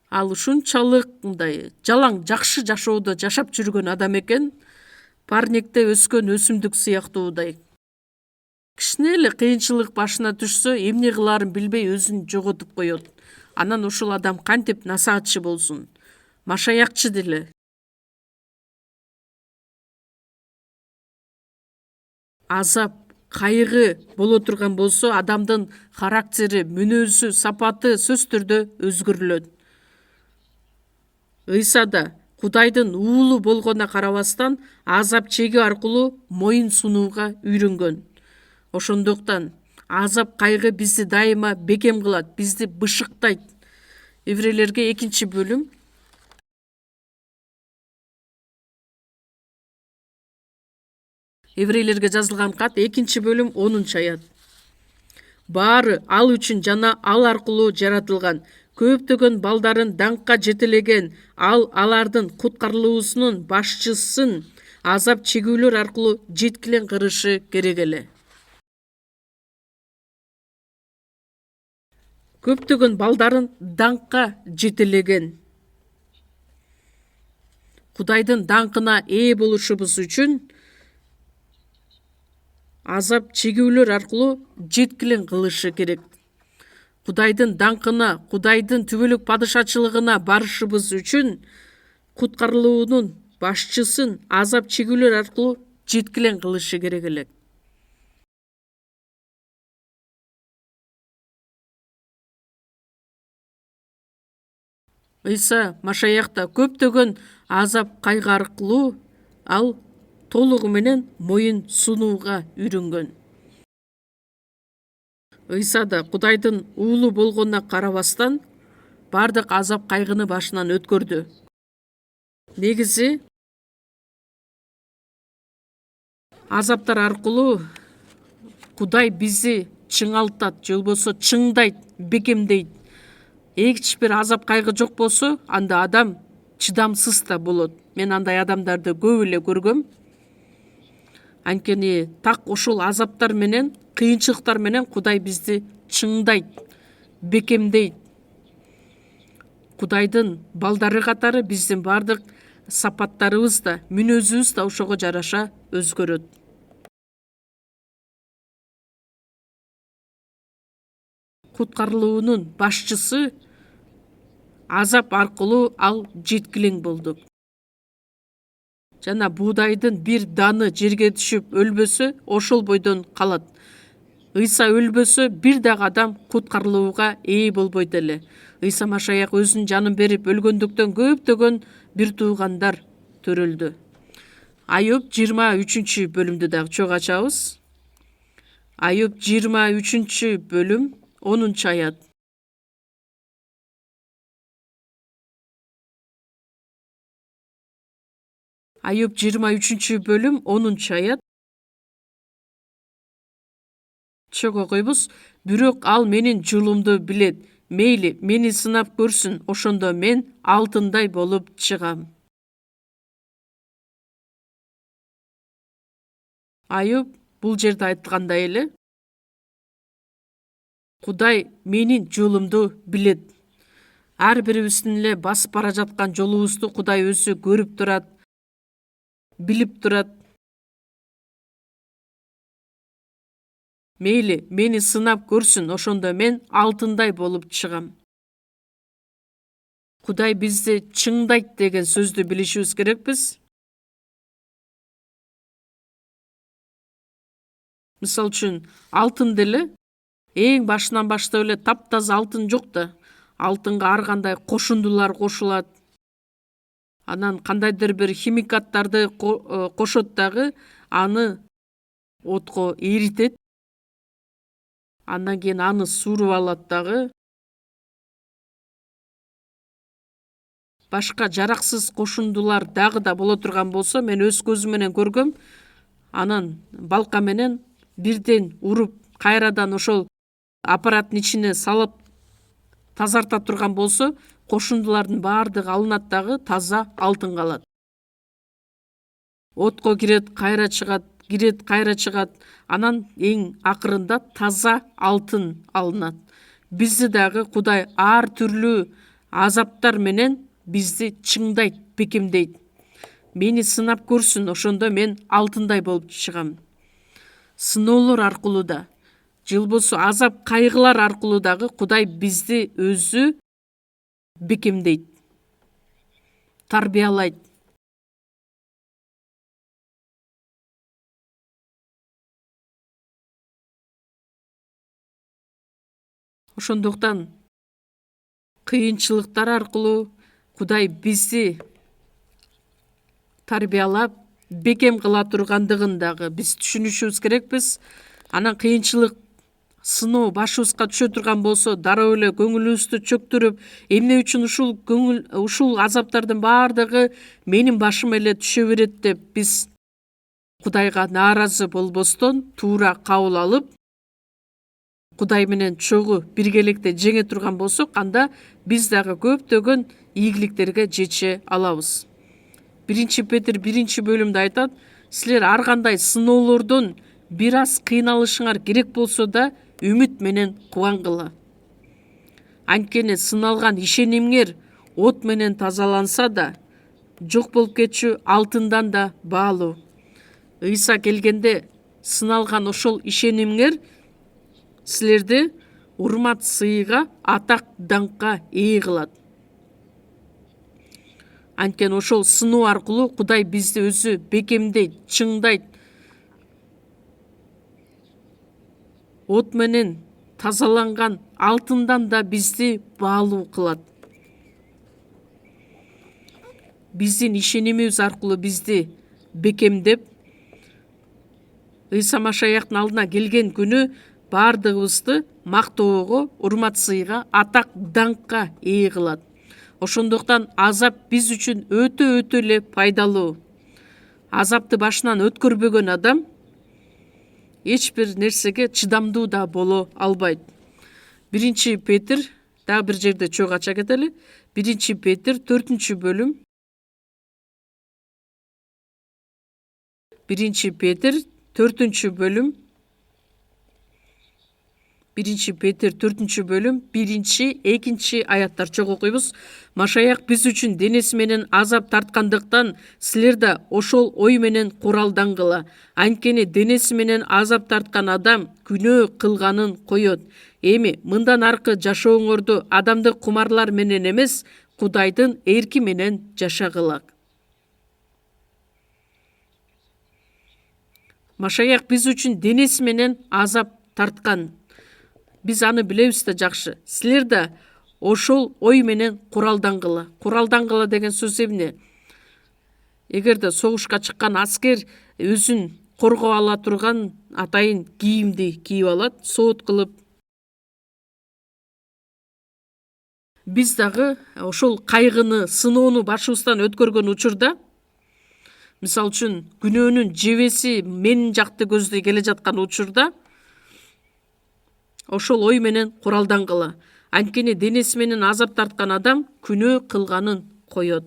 Ал ушунчалык мындай жалаң жакшы жашоодо жашап жүргөн адам экен, парникте өскөн өсүмдүк сыяктуудай. Кичине эле кыйынчылык башына түшсө, эмне кылаарын билбей өзүн жоготуп коет. Анан ушул адам кантип насаатчы болсун? Машаякчы деле. Азап, кайгы боло турган болсо, адамдын характери, мүнөзү, сапаты сөзсүз түрдө өзгөрүлөт. Ыйса да Кудайдын уулу болгонуна карабастан азап чегүү аркылуу моюн сунууга үйрөнгөн. Ошондуктан азап кайгы бизди дайыма бекем кылат, бизди бышыктайт. Еврейлерге 2-бөлүм. Еврейлерге жазылган кат 2-бөлүм 10-аят. Баары ал үчүн жана ал аркылуу жаратылган. Көптөгөн балдарын даңкка жетелеген, ал алардын куткарылуусунун башчысын азап чегүүлөр аркылуу жеткилең кылышы керек эле. Көптөгөн балдарын даңкка жетелеген. Кудайдын даңкына ээ болушубуз үчүн азап чегүүлөр аркылуу жеткилең кылышы керек. Кудайдын даңкына, Кудайдын түбөлүк падышачылыгына барышыбыз үчүн куткарылуунун башчысын азап чегүүлөр аркылуу жеткилең кылышы керек эле. Ыйса Машаякта көптөгөн азап кайгы аркылуу ал толугу менен моюн сунууга үйрөнгөн. Ыйса да Кудайдын уулу болгонуна карабастан бардык азап кайгыны башынан өткөрдү. Негизи азаптар аркылуу Кудай бизи чыңалтат, же болбосо чыңдайт, бекемдейт. Эч бир азап кайгы жок болсо, анда адам чыдамсыз да болот. Мен андай адамдарды көп эле көргөм. Анткени так ошол азаптар менен, кыйынчылыктар менен Кудай бизди чыңдайт, бекемдейт. Кудайдын балдары катары биздин бардык сапаттарыбыз да, мүнөзүбүз да ошого жараша өзгөрөт. Куткарылуунун башчысы азап аркылуу ал жеткилең болду. Жана буудайдын бир даны жерге түшүп өлбөсө, ошол бойдон калат. Ыйса өлбөсө, бир дагы адам куткарылууга ээ болбойт эле. Ыйса Машаяк өзүнүн жанын берип өлгөндүктөн көптөгөн бир туугандар төрөлдү. Айып 23 бөлүмдү дагы чогуу ачабыз. Айып 23 бөлүм 10 аят. Айып 23 бөлүм 10 аят. Чогуу койбуз. Бирок ал менин жолумду билет. Мейли, мени сынап көрсүн, ошондо мен алтындай болуп чыгам. Айып бул жерде айтылгандай эле. Кудай менин жолумду билет. Ар бирибиздин эле басып бара жаткан жолубузду Кудай өзү көрүп турат, билип турат. Мейли, мени сынап көрсүн, ошондо мен алтындай болуп чыгам. Кудай бизди чыңдайт деген сөздү билишибиз керекпиз. Мисалы үчүн, алтын деле эң башынан баштап эле таптаза алтын жок да. Алтынга ар кандай кошундулар кошулат. Анан кандайдыр бир химикаттарды кошот дагы, аны отко эритет. Андан кийин аны сууруп алат дагы. Башка жараксыз кошундулар дагы да боло турган болсо, мен өз көзүм менен көргөм. Анан балка менен бирден уруп, кайрадан ошол аппараттын ичине салып тазарта турган болсо, кошундулардын баардыгы алынат дагы таза алтын калат. Отко кирет, кайра чыгат, кирет, кайра чыгат. Анан эң акырында таза алтын алынат. Бизди дагы Кудай ар түрлүү азаптар менен бизди чыңдайт, бекемдейт. Мени сынап көрсүн, ошондо мен алтындай болуп чыгам. Сыноолор аркылуу да, же болбосо азап кайгылар аркылуу дагы Кудай бизди өзү бекемдейт, тарбиялайт. Ошондуктан кыйынчылыктар аркылуу Кудай бизди тарбиялап, бекем кыла тургандыгын дагы биз түшүнүшүбүз керекпиз. Анан кыйынчылык, сыноо башыбызга түшө турган болсо, дароо эле көңүлүбүздү чөктүрүп, эмне үчүн ушул азаптардын баардыгы менин башыма эле түшө берет деп биз Кудайга нааразы болбостон, туура кабыл алып, Кудай менен чогуу биргеликте жеңе турган болсок, анда биз дагы көптөгөн ийгиликтерге жете алабыз. 1 Петр 1 бөлүмдө айтат: силер ар кандай сыноолордон бир аз кыйналышыңар керек болсо да, үмүт менен кубангыла. Анткени сыналган ишенимиңер от менен тазаланса да, жок болуп кетчү алтындан да баалуу. Ыйса келгенде сыналган ошол ишенимиңер силерди урмат сыйга, атак даңкка ээ кылат. Анткени ошол сыноо аркылуу Кудай бизди өзү бекемдейт, чыңдайт. От менен тазаланган алтындан да бизди баалуу кылат. биздин ишенимибиз аркылуу бизди бекемдеп, Ыйса Машаяктын алдына келген күнү баардыгыбызды мактоого, урмат сыйга, атак даңкка ээ кылат. Ошондуктан азап биз үчүн өтө эле пайдалуу. Азапты башынан өткөрбөгөн адам эч бир нерсеге чыдамдуу да боло албайт. 1 Петр, дагы бир жерде чоң ача кетели. 1 Петр 4-бөлүм. 1 Петр 4-бөлүм. 1 Петр 4-бөлүм 1-2 аяттар чоң окуйбуз. Машаяк биз үчүн денеси менен азап тарткандыктан силер да ошол ой менен куралдангыла. Анткени денеси менен азап тарткан адам күнөө кылганын коет. Эми мындан аркы жашооңорду адамдык кумарлар менен эмес, Кудайдын эрки менен жашагыла. Машаяк биз үчүн денеси менен азап тарткан. Биз аны билебиз да жакшы. Силер да ошол ой менен куралдангыла. Куралдангыла деген сөз эмне? Эгерде согушка чыккан аскер өзүн коргоп ала турган атайын кийимди кийип алат, соот кылып. Биз дагы ошол кайгыны, сыноону башыбыздан өткөргөн учурда, мисалы үчүн күнөөнүн жебеси менин жакты көздөй келе жаткан учурда, ошол ой менен куралдангыла. Анткени денеси менен азап тарткан адам күнөө кылганын коет.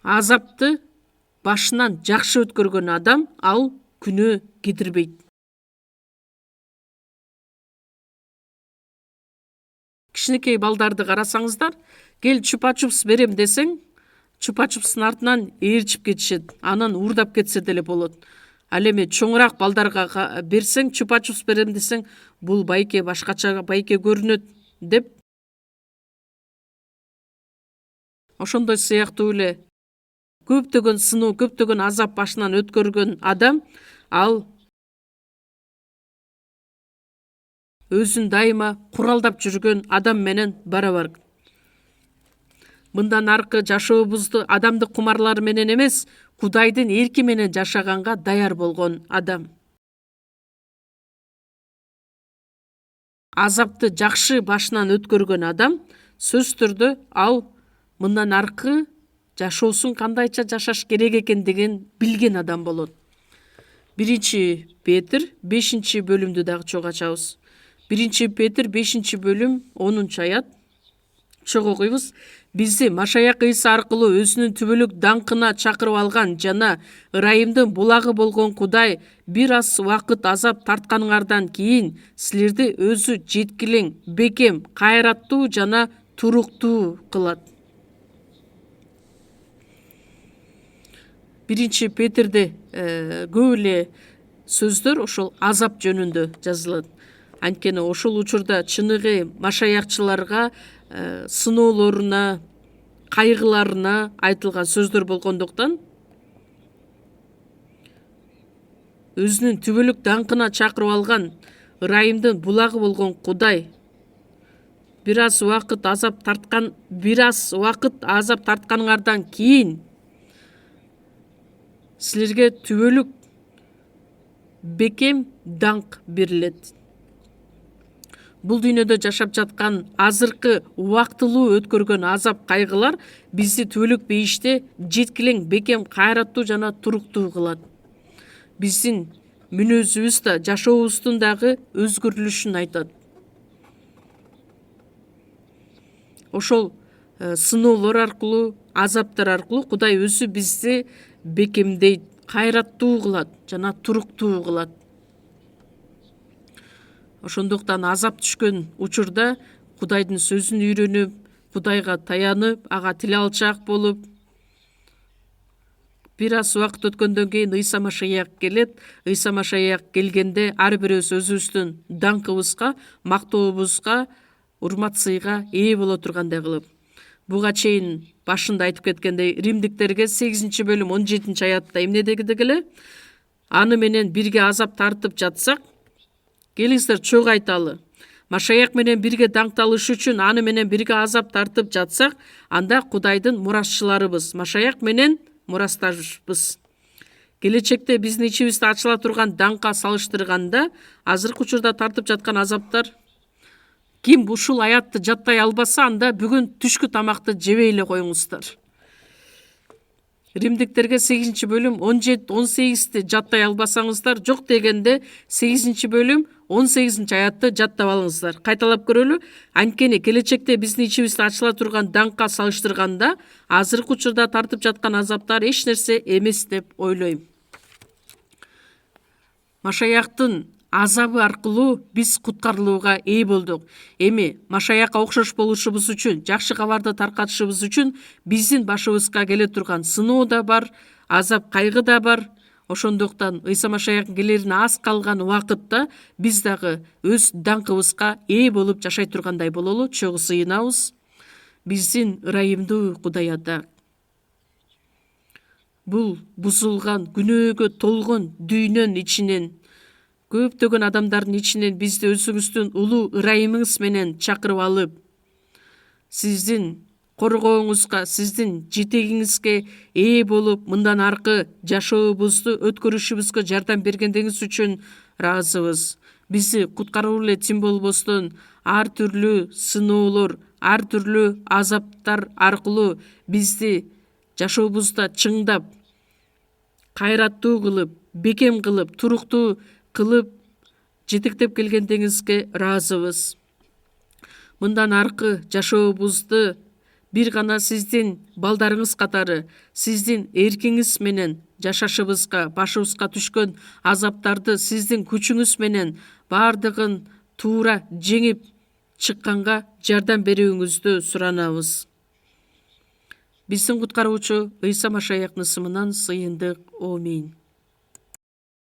Азапты башынан жакшы өткөргөн адам ал күнөө кетирбейт. Кичинекей балдарды карасаңыздар, кел чупа-чупс берем десең, чупа-чупстун артынан ээрчип кетишет, анан уурдап кетсе деле болот. Ал эми чоңураак балдарга берсең, чупа-чупс берем десең, бул байке башкача байке көрүнөт деп. Ошондой сыяктуу эле көптөгөн сыноо, көптөгөн азап башынан өткөргөн адам ал өзүн дайыма куралдап жүргөн адам менен барабар. Мындан аркы жашообузду адамдык кумарлар менен эмес, Кудайдын эрки менен жашаганга даяр болгон адам. Азапты жакшы башынан өткөргөн адам сөз түрдө ал мындан аркы жашоосун кандайча жашаш керек экендигин билген адам болот. 1 Петр 5-бөлүмдү дагы чоң ачабыз. 1 Петр 5-бөлүм 10 аят чоң окуйбуз. Бизди Машаяк Ыйса аркылуу өзүнүн түбөлүк даңкына чакырып алган жана ырайымдын булагы болгон Кудай бир аз убакыт азап тартканыңардан кийин силерди өзү жеткилең, бекем, кайраттуу жана туруктуу кылат. 1 Петрде көп эле сөздөр ошол азап жөнүндө жазылат. Анткени ошол учурда чыныгы машаякчыларга сыноолоруна, кайгыларына айтылган сөздөр болгондуктан өзүнүн түбөлүк даңкына чакырып алган ырайымдын булагы болгон Кудай бир аз убакыт азап тартканыңардан кийин силерге түбөлүк бекем даңк берилет. Бул дүйнөдө жашап жаткан азыркы убактылуу өткөргөн азап кайгылар бизди түбөлүк бейиште жеткилең, бекем, кайраттуу жана туруктуу кылат. Биздин мүнөзүбүз да, жашообуздун дагы өзгөрүлүшүн айтат. Ошол сыноолор аркылуу, азаптар аркылуу Кудай өзү бизди бекемдейт, кайраттуу кылат жана туруктуу кылат. Ошондуктан азап түшкөн учурда Кудайдын сөзүн үйрөнүп, Кудайга таянып, ага тил алчаак болуп, бир аз убакыт өткөндөн кийин Ыйса Машаяк келет. Ыйса Машаяк келгенде ар бирөөбүз өзүбүздүн даңкыбызга, мактообузга, урмат сыйга ээ боло тургандай кылып. Буга чейин башында айтып кеткендей, Римдиктерге 8-бөлүм 17 аятта эмне дегиле? Аны менен бирге азап тартып жатсак, келиңиздер чогуу айталы. Машаяк менен бирге даңкталыш үчүн аны менен бирге азап тартып жатсак, анда Кудайдын мурасчыларыбыз, Машаяк менен мурасташпыз. Келечекте биздин ичибизде ачыла турган даңкка салыштырганда, азыркы учурда тартып жаткан азаптар, ким ушул аятты жаттай албаса, анда бүгүн түшкү тамакты жебей эле коюңуздар. Римдиктерге 8 бөлүм 17-18 жаттай албасаңыздар, жок дегенде 8 бөлүм 18 аятты жаттап алыңыздар. Кайталап көрөлү. Анткени келечекте биздин ичибизде ачыла турган даңкка салыштырганда, азыркы учурда тартып жаткан азаптар эч нерсе эмес деп ойлойм. Машаяктын азабы аркылуу биз куткарылууга ээ болдук. Эми Машаякка окшош болушубуз үчүн, жакшы кабарды таркатышыбыз үчүн биздин башыбызга келе турган сыноо да бар, азап кайгы да бар. Ошондуктан Ыйса Машаяктын келерине аз калган убакытта биз дагы өз даңкыбызга ээ болуп жашай тургандай бололу. Чогуу сыйынабыз. Биздин ырайымдуу Кудай Ата, бул бузулган, күнөөгө толгон дүйнөнүн ичинен, көптөгөн адамдардын ичинен бизди өзүңүздүн улуу ырайымыңыз менен чакырып алып, сиздин коргооңузга, сиздин жетегиңизге ээ болуп, мындан аркы жашообузду өткөрүшүбүзгө жардам бергендигиңиз үчүн ыраазыбыз. Бизди куткаруу эле тим болбостон, ар түрлүү сыноолор, ар түрлүү азаптар аркылуу бизди жашообузда чыңдап, кайраттуу кылып, бекем кылып, туруктуу кылып жетектеп келгендигиңизге ыраазыбыз. Мындан аркы жашообузду бир гана сиздин балдарыңыз катары, сиздин эркиңиз менен жашашыбызга, башыбызга түшкөн азаптарды сиздин күчүңүз менен бардыгын туура жеңип чыкканга жардам берүүңүздү суранабыз. Биздин куткаруучу Ыйса Машаяктын ысымынан сыйындык. Аминь.